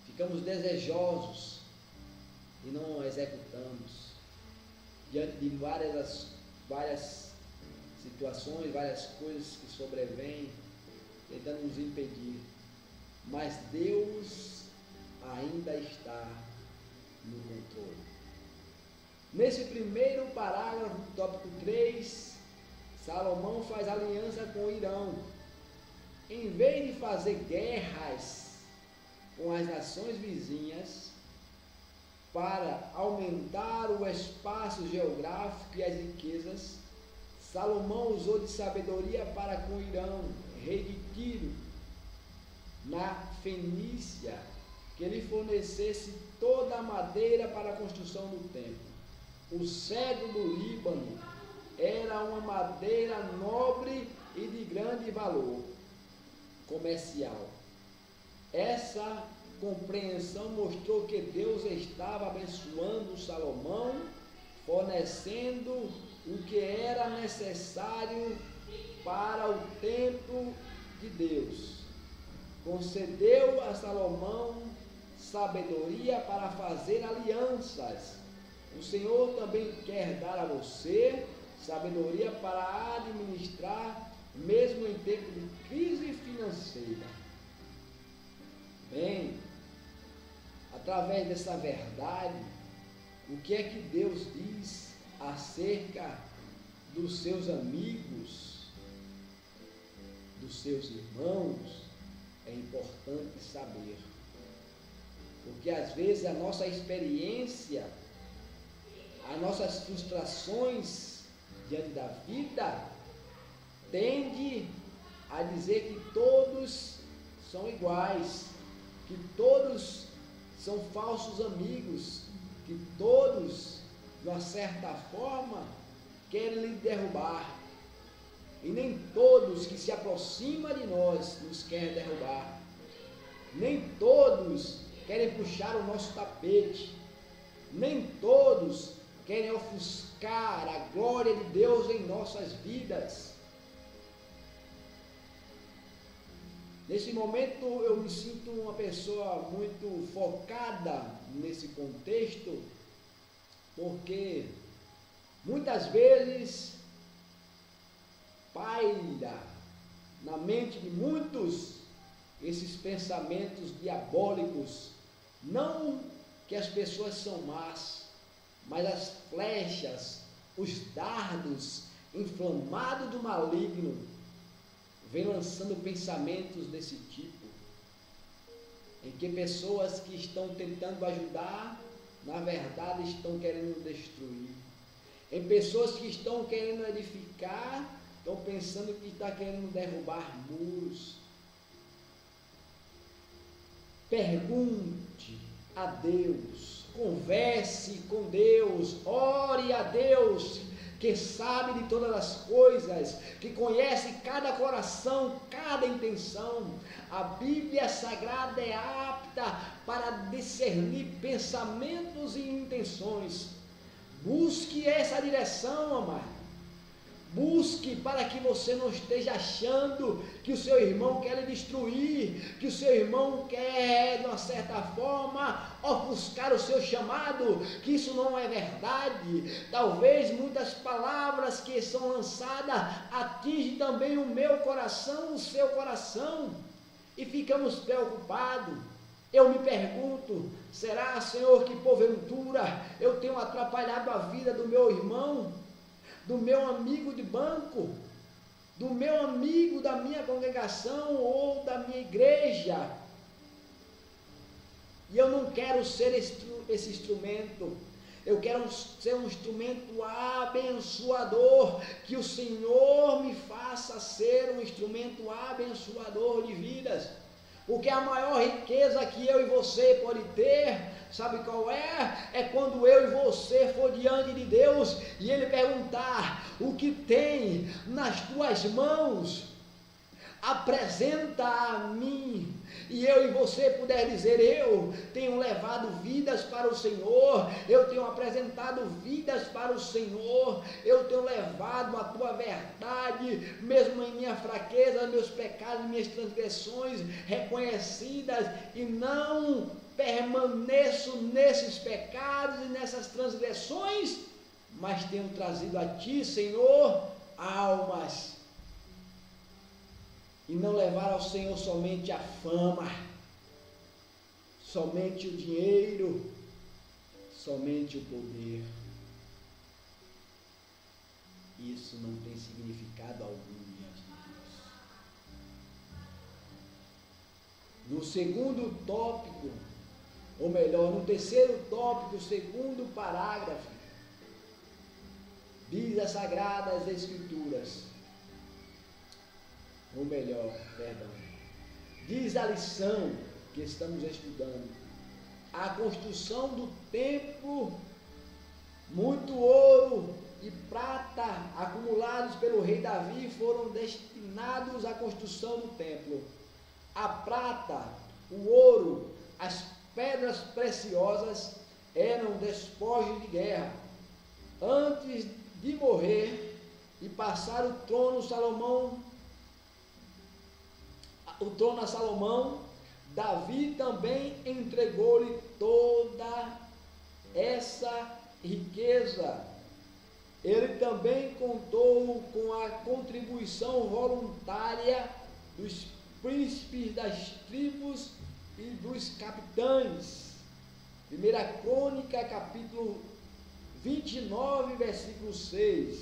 Ficamos desejosos e não executamos. Diante de várias situações, várias coisas que sobrevêm, tentando nos impedir. Mas Deus ainda está no controle. Nesse primeiro parágrafo, tópico 3, Salomão faz aliança com Irão. Em vez de fazer guerras com as nações vizinhas para aumentar o espaço geográfico e as riquezas, Salomão usou de sabedoria para com Irão, rei de Tiro, na Fenícia, que lhe fornecesse toda a madeira para a construção do templo. O cedro do Líbano era uma madeira nobre e de grande valor comercial. Essa compreensão mostrou que Deus estava abençoando Salomão, fornecendo o que era necessário para o templo de Deus. Concedeu a Salomão sabedoria para fazer alianças. O Senhor também quer dar a você sabedoria para administrar, mesmo em tempo de crise financeira. Bem, através dessa verdade, o que é que Deus diz acerca dos seus amigos, dos seus irmãos, é importante saber. Porque às vezes a nossa experiência, as nossas frustrações diante da vida, tende a dizer que todos são iguais, que todos são falsos amigos, que todos, de uma certa forma, querem lhe derrubar. E nem todos que se aproximam de nós nos querem derrubar. Nem todos querem puxar o nosso tapete. Nem todos querem ofuscar a glória de Deus em nossas vidas. Nesse momento eu me sinto uma pessoa muito focada nesse contexto, porque muitas vezes paira na mente de muitos esses pensamentos diabólicos, não que as pessoas são más, mas as flechas, os dardos inflamados do maligno vem lançando pensamentos desse tipo, em que pessoas que estão tentando ajudar, na verdade estão querendo destruir. Em pessoas que estão querendo edificar, estão pensando que está querendo derrubar muros. Pergunte a Deus, converse com Deus, ore a Deus, que sabe de todas as coisas, que conhece cada coração, cada intenção. A Bíblia Sagrada é apta para discernir pensamentos e intenções. Busque essa direção, amado. Busque para que você não esteja achando que o seu irmão quer lhe destruir, que o seu irmão quer, de uma certa forma, ofuscar o seu chamado, que isso não é verdade. Talvez muitas palavras que são lançadas atingem também o meu coração, o seu coração, e ficamos preocupados. Eu me pergunto, será, Senhor, que porventura eu tenho atrapalhado a vida do meu irmão, do meu amigo de banco, do meu amigo da minha congregação ou da minha igreja? E eu não quero ser esse instrumento. Eu quero ser um instrumento abençoador, que o Senhor me faça ser um instrumento abençoador de vidas. Porque a maior riqueza que eu e você pode ter, sabe qual é? É quando eu e você for diante de Deus e Ele perguntar: o que tem nas tuas mãos? Apresenta a mim. E eu e você puder dizer: eu tenho levado vidas para o Senhor, eu tenho apresentado vidas para o Senhor, eu tenho levado a tua verdade, mesmo em minha fraqueza, meus pecados, minhas transgressões reconhecidas, e não permaneço nesses pecados e nessas transgressões, mas tenho trazido a ti, Senhor, almas. E não levar ao Senhor somente a fama, somente o dinheiro, somente o poder. Isso não tem significado algum diante de Deus. No segundo tópico, ou melhor, no terceiro tópico, segundo parágrafo, diz as Sagradas Escrituras, ou melhor, perdão, diz a lição que estamos estudando: a construção do templo, muito ouro e prata acumulados pelo rei Davi foram destinados à construção do templo. A prata, o ouro, as pedras preciosas eram despojos de guerra. Antes de morrer e passar o trono a Salomão, Davi também entregou-lhe toda essa riqueza. Ele também contou com a contribuição voluntária dos príncipes das tribos e dos capitães. 1 Crônica, capítulo 29, versículo 6.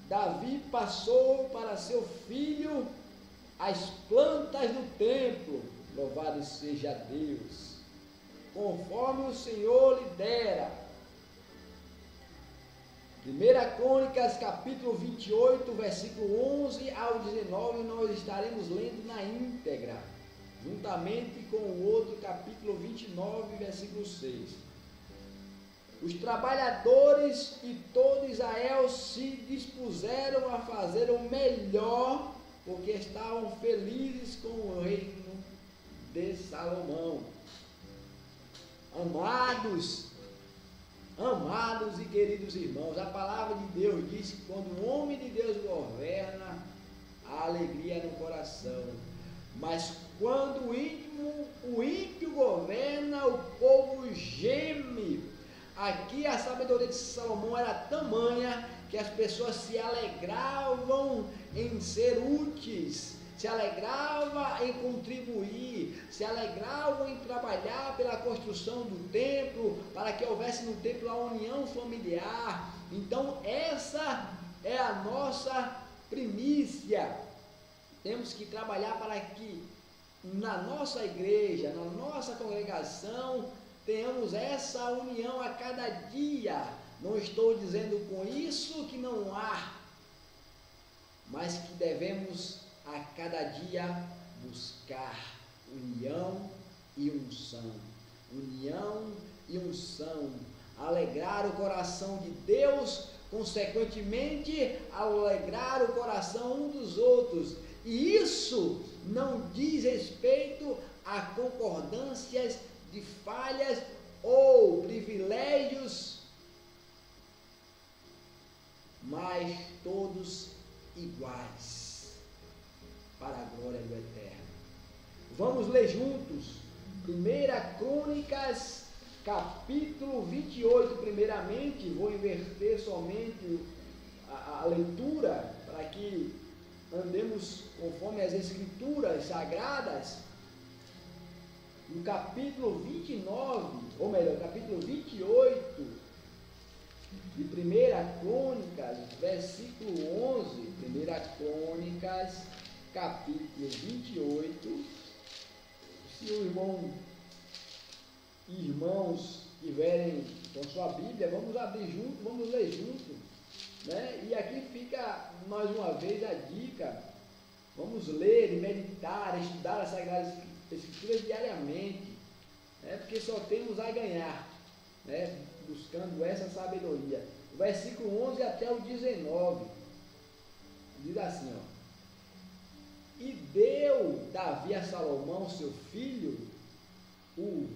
Davi passou para seu filho as plantas do templo, louvado seja Deus, conforme o Senhor lhe dera. 1 Crônicas, capítulo 28, versículo 11 ao 19, nós estaremos lendo na íntegra, juntamente com o outro capítulo 29, versículo 6. Os trabalhadores e todo Israel se dispuseram a fazer o melhor, porque estavam felizes com o reino Amados e queridos irmãos, a palavra de Deus diz que quando o homem de Deus governa, há alegria no coração. Mas quando o ímpio governa, o povo geme. Aqui a sabedoria de Salomão era tamanha que as pessoas se alegravam em ser úteis, se alegravam em contribuir, se alegravam em trabalhar pela construção do templo, para que houvesse no templo a união familiar. Então essa é a nossa primícia. Temos que trabalhar para que na nossa igreja, na nossa congregação, tenhamos essa união a cada dia. Não estou dizendo com isso que não há, mas que devemos a cada dia buscar união e unção. União e unção. Alegrar o coração de Deus, consequentemente, alegrar o coração um dos outros. E isso não diz respeito a concordâncias de falhas ou privilégios, mas todos iguais, para a glória do Eterno. Vamos ler juntos 1 Crônicas, capítulo 28, primeiramente. Vou inverter somente a leitura, para que andemos conforme as Escrituras Sagradas. No capítulo 29, ou melhor, capítulo 28 de 1 Crônicas, versículo 11, 1 Crônicas, capítulo 28, se os irmãos tiverem com sua Bíblia, vamos abrir junto, vamos ler junto, né? E aqui fica mais uma vez a dica: vamos ler e meditar, estudar as Sagradas Escrituras diariamente, né? Porque só temos a ganhar, né? Buscando essa sabedoria. O versículo 11 até o 19 diz assim, ó: E deu Davi a Salomão, seu filho, o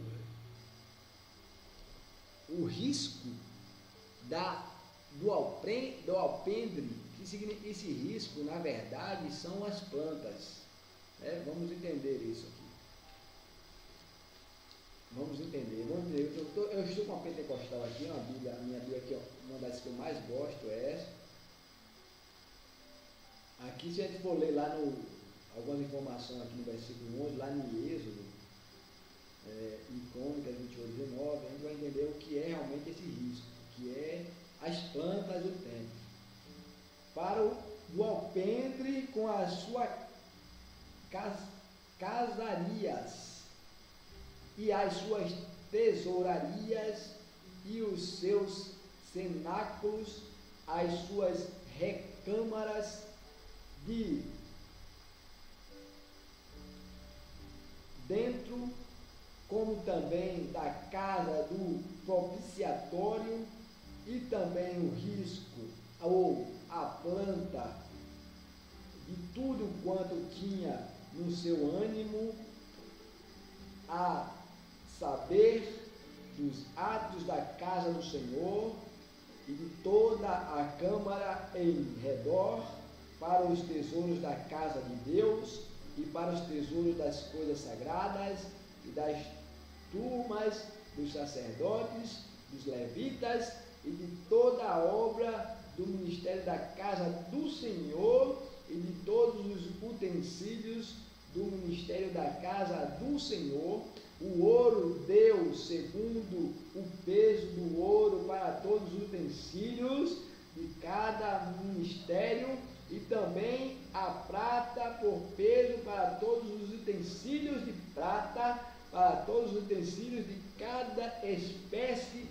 risco do alpendre, que significa esse risco, na verdade, são as plantas. Vamos entender isso aqui. Vamos entender. Eu estou com a Pentecostal aqui, a minha Bíblia aqui, uma das que eu mais gosto é essa. Aqui, se a gente for ler lá algumas informações aqui no versículo 11, lá em Êxodo, em Crônicas 28, 19, a gente vai entender o que é realmente esse risco, que é as plantas do templo. Para o alpendre com as suas casarias e as suas tesourarias e os seus cenáculos, as suas recâmaras de dentro, como também da casa do propiciatório, e também o risco ou a planta de tudo quanto tinha no seu ânimo, a saber, dos atos da casa do Senhor e de toda a câmara em redor, para os tesouros da casa de Deus e para os tesouros das coisas sagradas e das turmas dos sacerdotes, dos levitas e de toda a obra do ministério da casa do Senhor e de todos os utensílios do ministério da casa do Senhor. O ouro deu segundo o peso do ouro para todos os utensílios de cada ministério, e também a prata por peso para todos os utensílios de prata, para todos os utensílios de cada espécie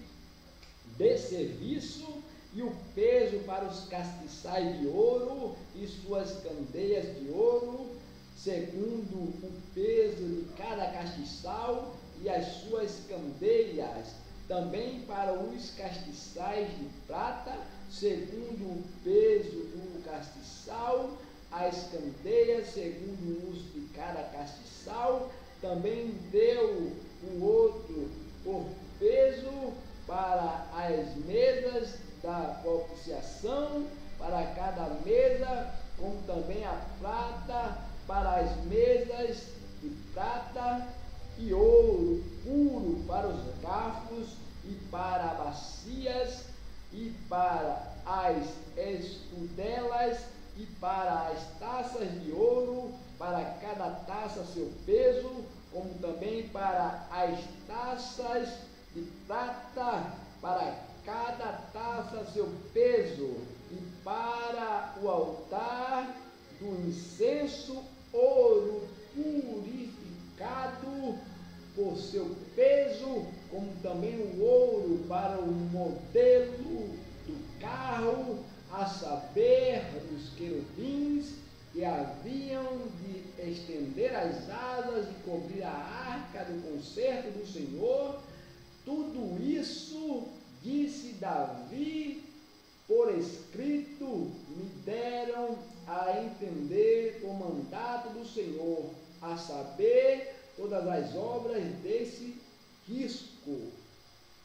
de serviço, e o peso para os castiçais de ouro e suas candeias de ouro, segundo o peso de cada castiçal e as suas candeias, também para os castiçais de prata, segundo o peso do castiçal, as candeias, segundo o uso de cada castiçal. Também deu o outro por peso para as delas, e para as taças de ouro, para cada taça seu peso, como também para as taças de prata, para cada taça seu peso, e para o altar do incenso, ouro purificado por seu peso, como também o ouro para o modelo do carro, a saber, os querubins, que haviam de estender as asas e cobrir a arca do concerto do Senhor. Tudo isso, disse Davi, por escrito, me deram a entender o mandato do Senhor, a saber, todas as obras desse risco.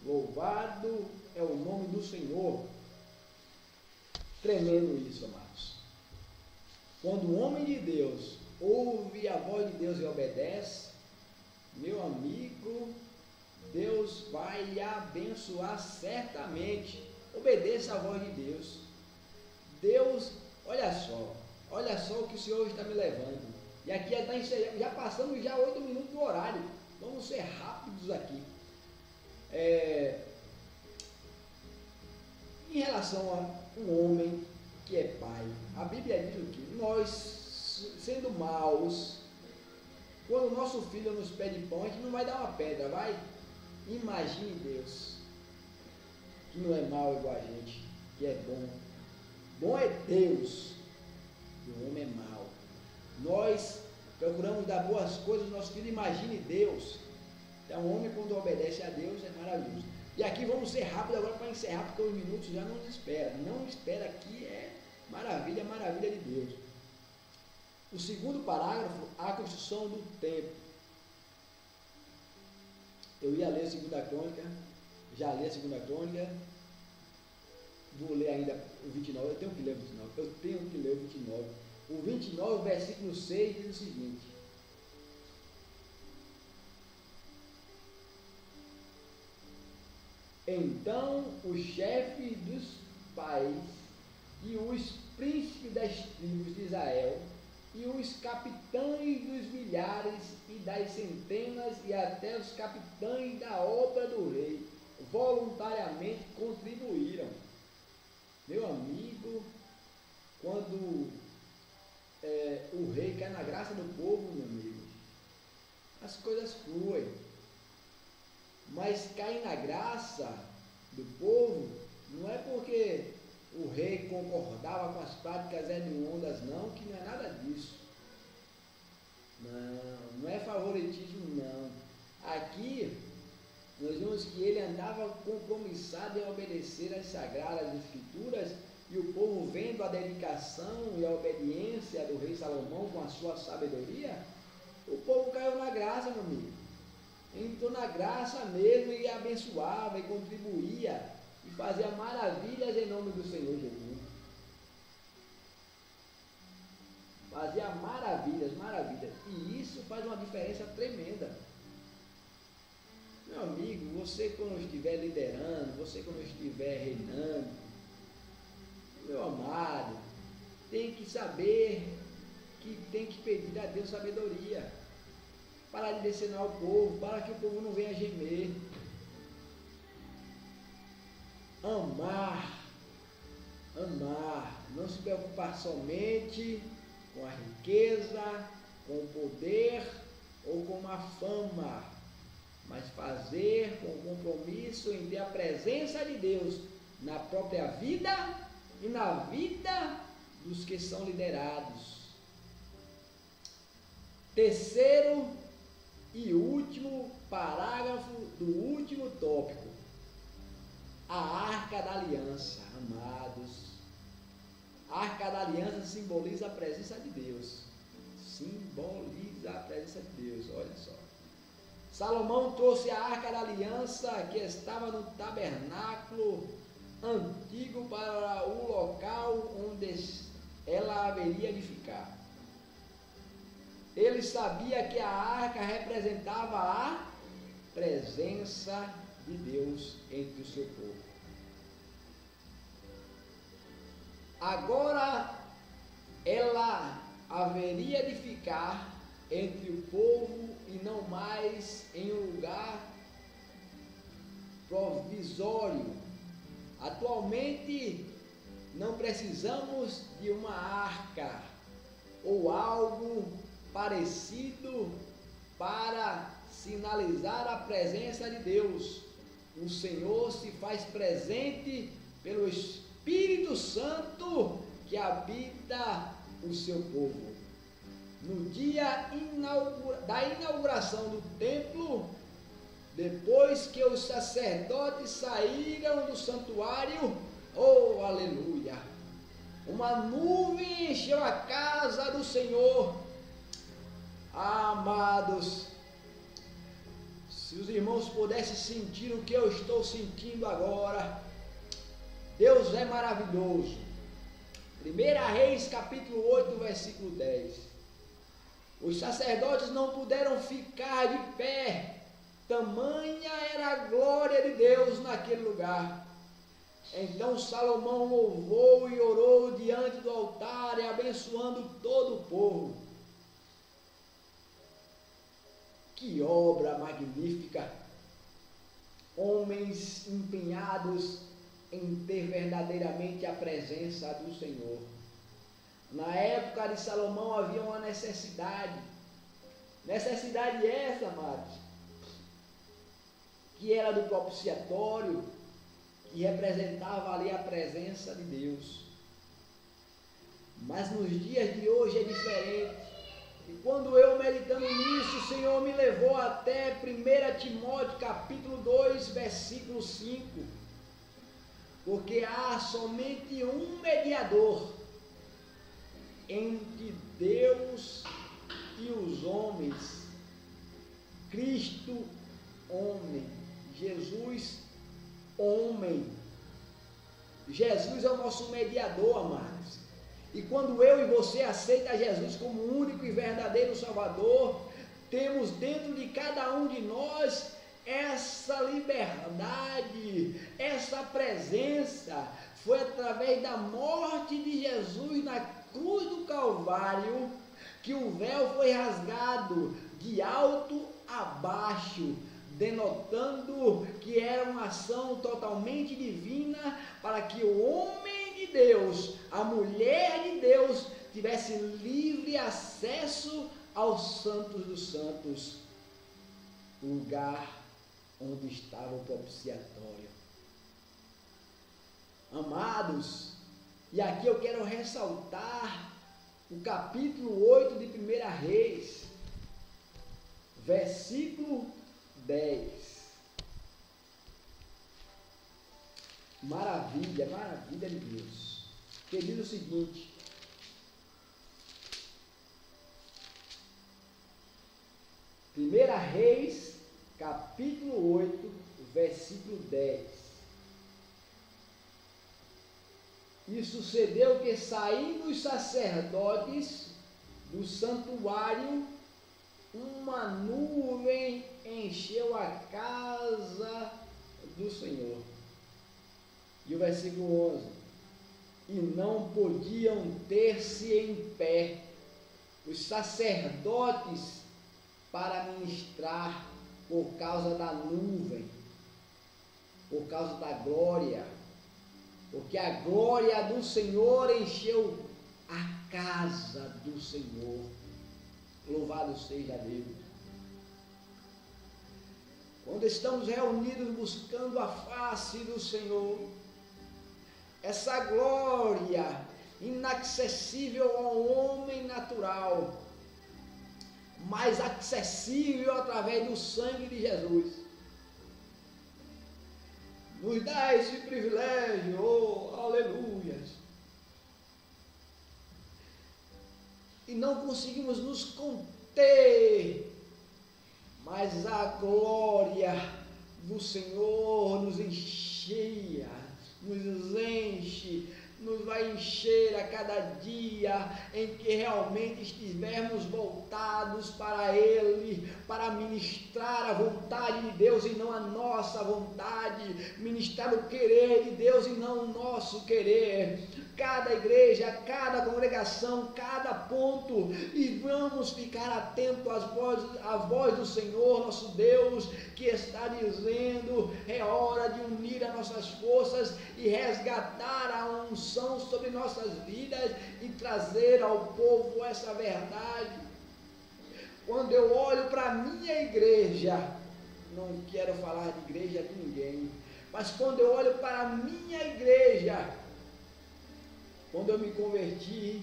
Louvado é o nome do Senhor. Tremendo isso, amados. Quando o homem de Deus ouve a voz de Deus e obedece, meu amigo, Deus vai lhe abençoar certamente. Obedeça a voz de Deus. Deus, olha só o que o Senhor está me levando. E aqui já passamos já 8 minutos do horário. Vamos ser rápidos aqui. Em relação a um homem que é pai, a Bíblia diz o que? Nós, sendo maus, quando o nosso filho nos pede pão, a gente não vai dar uma pedra, vai? Imagine Deus, que não é mau igual a gente, que é bom. Bom é Deus, e o homem é mau. Nós procuramos dar boas coisas ao nosso filho, imagine Deus. Então, o homem, quando obedece a Deus, é maravilhoso. E aqui vamos ser rápidos agora para encerrar, porque os minutos já não nos esperam. Não espera, aqui é maravilha, maravilha de Deus. O segundo parágrafo, a construção do templo. Eu ia ler a segunda crônica, já li a segunda crônica, vou ler ainda o 29, eu tenho que ler o 29. O 29, versículo 6, diz o seguinte: então o chefe dos pais e os príncipes das tribos de Israel e os capitães dos milhares e das centenas e até os capitães da obra do rei voluntariamente contribuíram. Meu amigo, quando o rei cai na graça do povo, meu amigo, as coisas fluem. Mas cair na graça do povo não é porque o rei concordava com as práticas hediondas, não, que não é nada disso. Não é favoritismo, não. Aqui nós vemos que ele andava compromissado em obedecer às sagradas escrituras, e o povo, vendo a dedicação e a obediência do rei Salomão com a sua sabedoria, o povo caiu na graça, meu amigo. Entrou na graça mesmo e abençoava e contribuía e fazia maravilhas em nome do Senhor Jesus. Fazia maravilhas, maravilhas. E isso faz uma diferença tremenda. Meu amigo, você quando estiver liderando, você quando estiver reinando, meu amado, tem que saber que tem que pedir a Deus sabedoria. Para de decenar o povo, para que o povo não venha gemer. Amar, não se preocupar somente com a riqueza, com o poder ou com a fama, mas fazer com compromisso em ter a presença de Deus na própria vida e na vida dos que são liderados. Terceiro e último parágrafo do último tópico, a Arca da Aliança. Amados, a Arca da Aliança simboliza a presença de Deus. Simboliza a presença de Deus, olha só. Salomão trouxe a Arca da Aliança que estava no tabernáculo antigo para o local onde ela haveria de ficar. Ele sabia que a arca representava a presença de Deus entre o seu povo. Agora ela haveria de ficar entre o povo e não mais em um lugar provisório. Atualmente não precisamos de uma arca ou algo parecido para sinalizar a presença de Deus. O Senhor se faz presente pelo Espírito Santo que habita o seu povo. No dia da inauguração do templo, depois que os sacerdotes saíram do santuário, oh aleluia, uma nuvem encheu a casa do Senhor. Amados, se os irmãos pudessem sentir o que eu estou sentindo agora, Deus é maravilhoso. 1 Reis capítulo 8, versículo 10. Os sacerdotes não puderam ficar de pé, tamanha era a glória de Deus naquele lugar. Então Salomão louvou e orou diante do altar, e abençoando todo o povo. Que obra magnífica! Homens empenhados em ter verdadeiramente a presença do Senhor. Na época de Salomão havia uma necessidade essa, amados, que era do propiciatório, que representava ali a presença de Deus. Mas nos dias de hoje é diferente. E quando eu meditando nisso, o Senhor me levou até 1 Timóteo capítulo 2, versículo 5. Porque há somente um mediador entre Deus e os homens, Cristo homem, Jesus homem. Jesus é o nosso mediador, amados. E quando eu e você aceita Jesus como único e verdadeiro Salvador, temos dentro de cada um de nós essa liberdade, essa presença. Foi através da morte de Jesus na cruz do Calvário que o véu foi rasgado de alto a baixo, denotando que era uma ação totalmente divina para que o homem de Deus, a mulher de Deus, tivesse livre acesso aos santos dos santos, lugar onde estava o propiciatório. Amados, e aqui eu quero ressaltar o capítulo 8 de 1 Reis, versículo 10. Maravilha, maravilha de Deus. Que diz o seguinte: Primeira Reis, capítulo 8, versículo 10. E sucedeu que, saindo os sacerdotes do santuário, uma nuvem encheu a casa do Senhor. E o versículo 11: E não podiam ter-se em pé os sacerdotes para ministrar por causa da nuvem, por causa da glória, porque a glória do Senhor encheu a casa do Senhor. Louvado seja Deus. Quando estamos reunidos buscando a face do Senhor, essa glória inacessível ao homem natural, mas acessível através do sangue de Jesus, nos dá esse privilégio, oh, aleluias. E não conseguimos nos conter, mas a glória do Senhor nos enchia, nos enche, nos vai encher a cada dia em que realmente estivermos voltados para Ele, para ministrar a vontade de Deus e não a nossa vontade, ministrar o querer de Deus e não o nosso querer. cada igreja, cada congregação, cada ponto, e vamos ficar atentos à voz do Senhor, nosso Deus, que está dizendo: é hora de unir as nossas forças e resgatar a unção sobre nossas vidas e trazer ao povo essa verdade. Quando eu olho para a minha igreja, não quero falar de igreja de ninguém, mas quando eu olho para a minha igreja, quando eu me converti,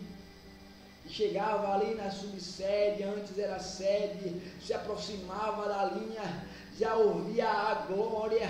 e chegava ali na subsede, antes era sede, se aproximava da linha, já ouvia a glória,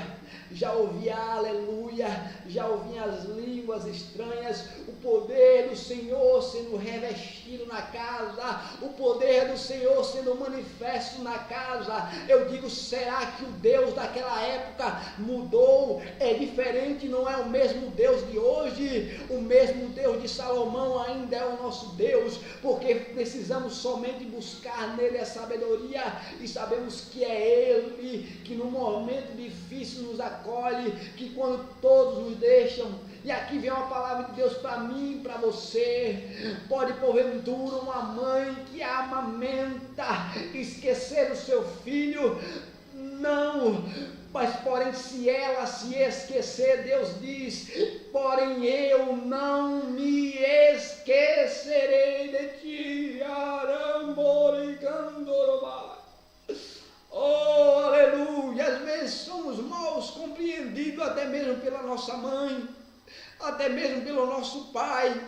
já ouvia a aleluia, já ouvia as línguas estranhas, o poder do Senhor sendo revestido na casa, o poder do Senhor sendo manifesto na casa. Eu digo, será que o Deus daquela época mudou? É diferente, não é o mesmo Deus de hoje. O mesmo Deus de Salomão ainda é o nosso Deus, porque precisamos somente buscar nele a sabedoria, e sabemos que é ele que no momento difícil nos acolhe, que quando todos nos deixam. E aqui vem uma palavra de Deus para mim, para você. Pode porventura uma mãe que amamenta esquecer o seu filho? Não, mas porém se ela se esquecer, Deus diz: porém eu não me esquecerei de ti. Oh, aleluia! Às vezes somos mal compreendidos até mesmo pela nossa mãe, até mesmo pelo nosso pai.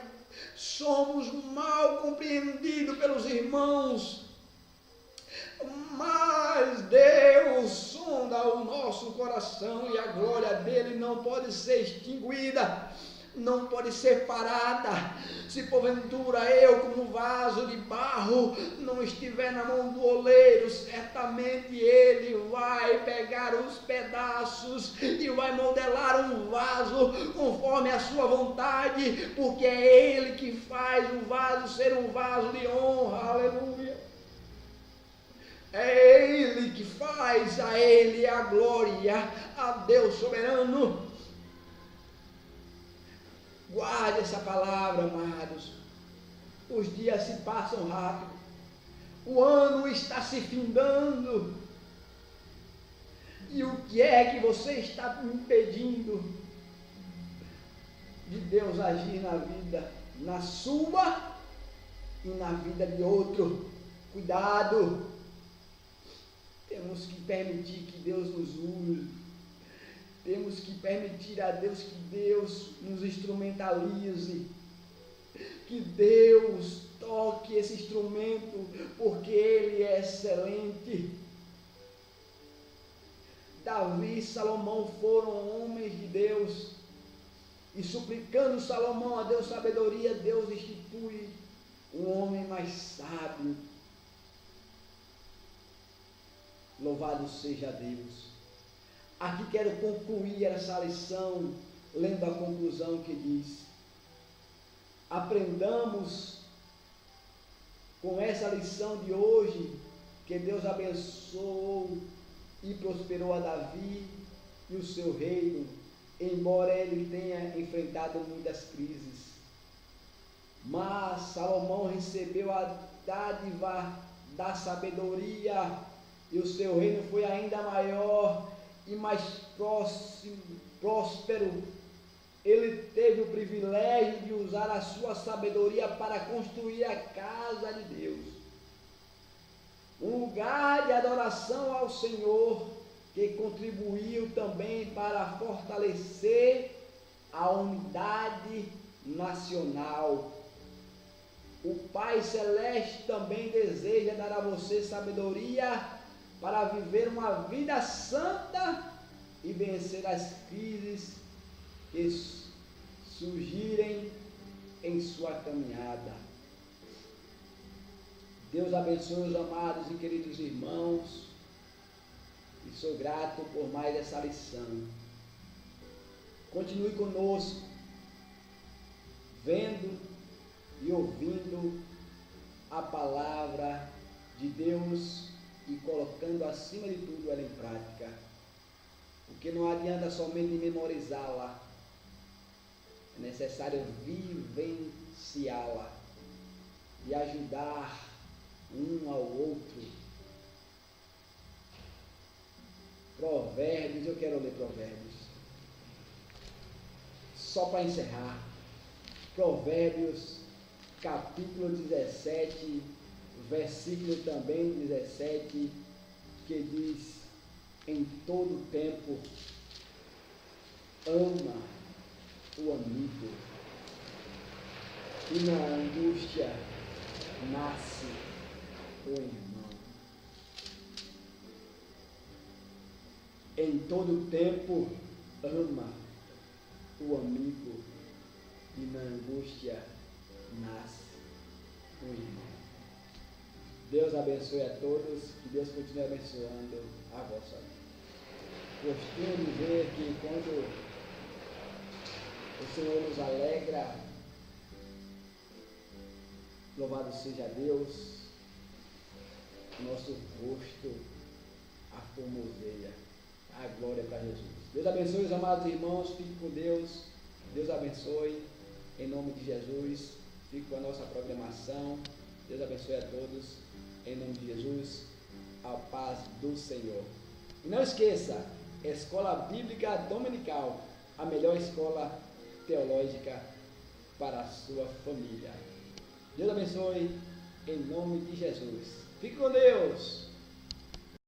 Somos mal compreendidos pelos irmãos, mas Deus sonda o nosso coração, e a glória dele não pode ser extinguida, não pode ser parada. Se porventura eu, como vaso de barro, não estiver na mão do oleiro, certamente ele vai pegar os pedaços e vai modelar um vaso conforme a sua vontade, porque é ele que faz o vaso ser um vaso de honra. Aleluia! É ele que faz, a ele a glória, a Deus soberano. Guarde essa palavra, amados. Os dias se passam rápido, o ano está se findando, e o que é que você está impedindo de Deus agir na vida, na sua e na vida de outro? Cuidado! Temos que permitir que Deus nos use. Temos que permitir a Deus que Deus nos instrumentalize, que Deus toque esse instrumento, porque Ele é excelente. Davi e Salomão foram homens de Deus, e suplicando Salomão a Deus sabedoria, Deus institui um homem mais sábio. Louvado seja Deus. Aqui quero concluir essa lição lendo a conclusão que diz: aprendamos com essa lição de hoje que Deus abençoou e prosperou a Davi e o seu reino, embora ele tenha enfrentado muitas crises. Mas Salomão recebeu a dádiva da sabedoria, e o seu reino foi ainda maior e mais próspero. Ele teve o privilégio de usar a sua sabedoria para construir a casa de Deus, um lugar de adoração ao Senhor, que contribuiu também para fortalecer a unidade nacional. O Pai Celeste também deseja dar a você sabedoria para viver uma vida santa e vencer as crises que surgirem em sua caminhada. Deus abençoe os amados e queridos irmãos, e sou grato por mais essa lição. Continue conosco, vendo e ouvindo a palavra de Deus e colocando acima de tudo ela em prática, porque não adianta somente memorizá-la, É necessário vivenciá-la e ajudar um ao outro. Provérbios, eu quero ler Provérbios. Só para encerrar, Provérbios, capítulo 17, versículo também 17, que diz: em todo tempo, ama o amigo, e na angústia nasce o irmão. Em todo tempo, ama o amigo, e na angústia nasce o irmão. Deus abençoe a todos, que Deus continue abençoando a vossa vida. Costumo dizer que quando o Senhor nos alegra, louvado seja Deus, nosso rosto aformoseia. A glória para Jesus. Deus abençoe os amados irmãos, fique com Deus. Deus abençoe, em nome de Jesus. Fique com a nossa programação. Deus abençoe a todos, em nome de Jesus. A paz do Senhor. E não esqueça, Escola Bíblica Dominical, a melhor escola teológica para a sua família. Deus abençoe, em nome de Jesus. Fique com Deus.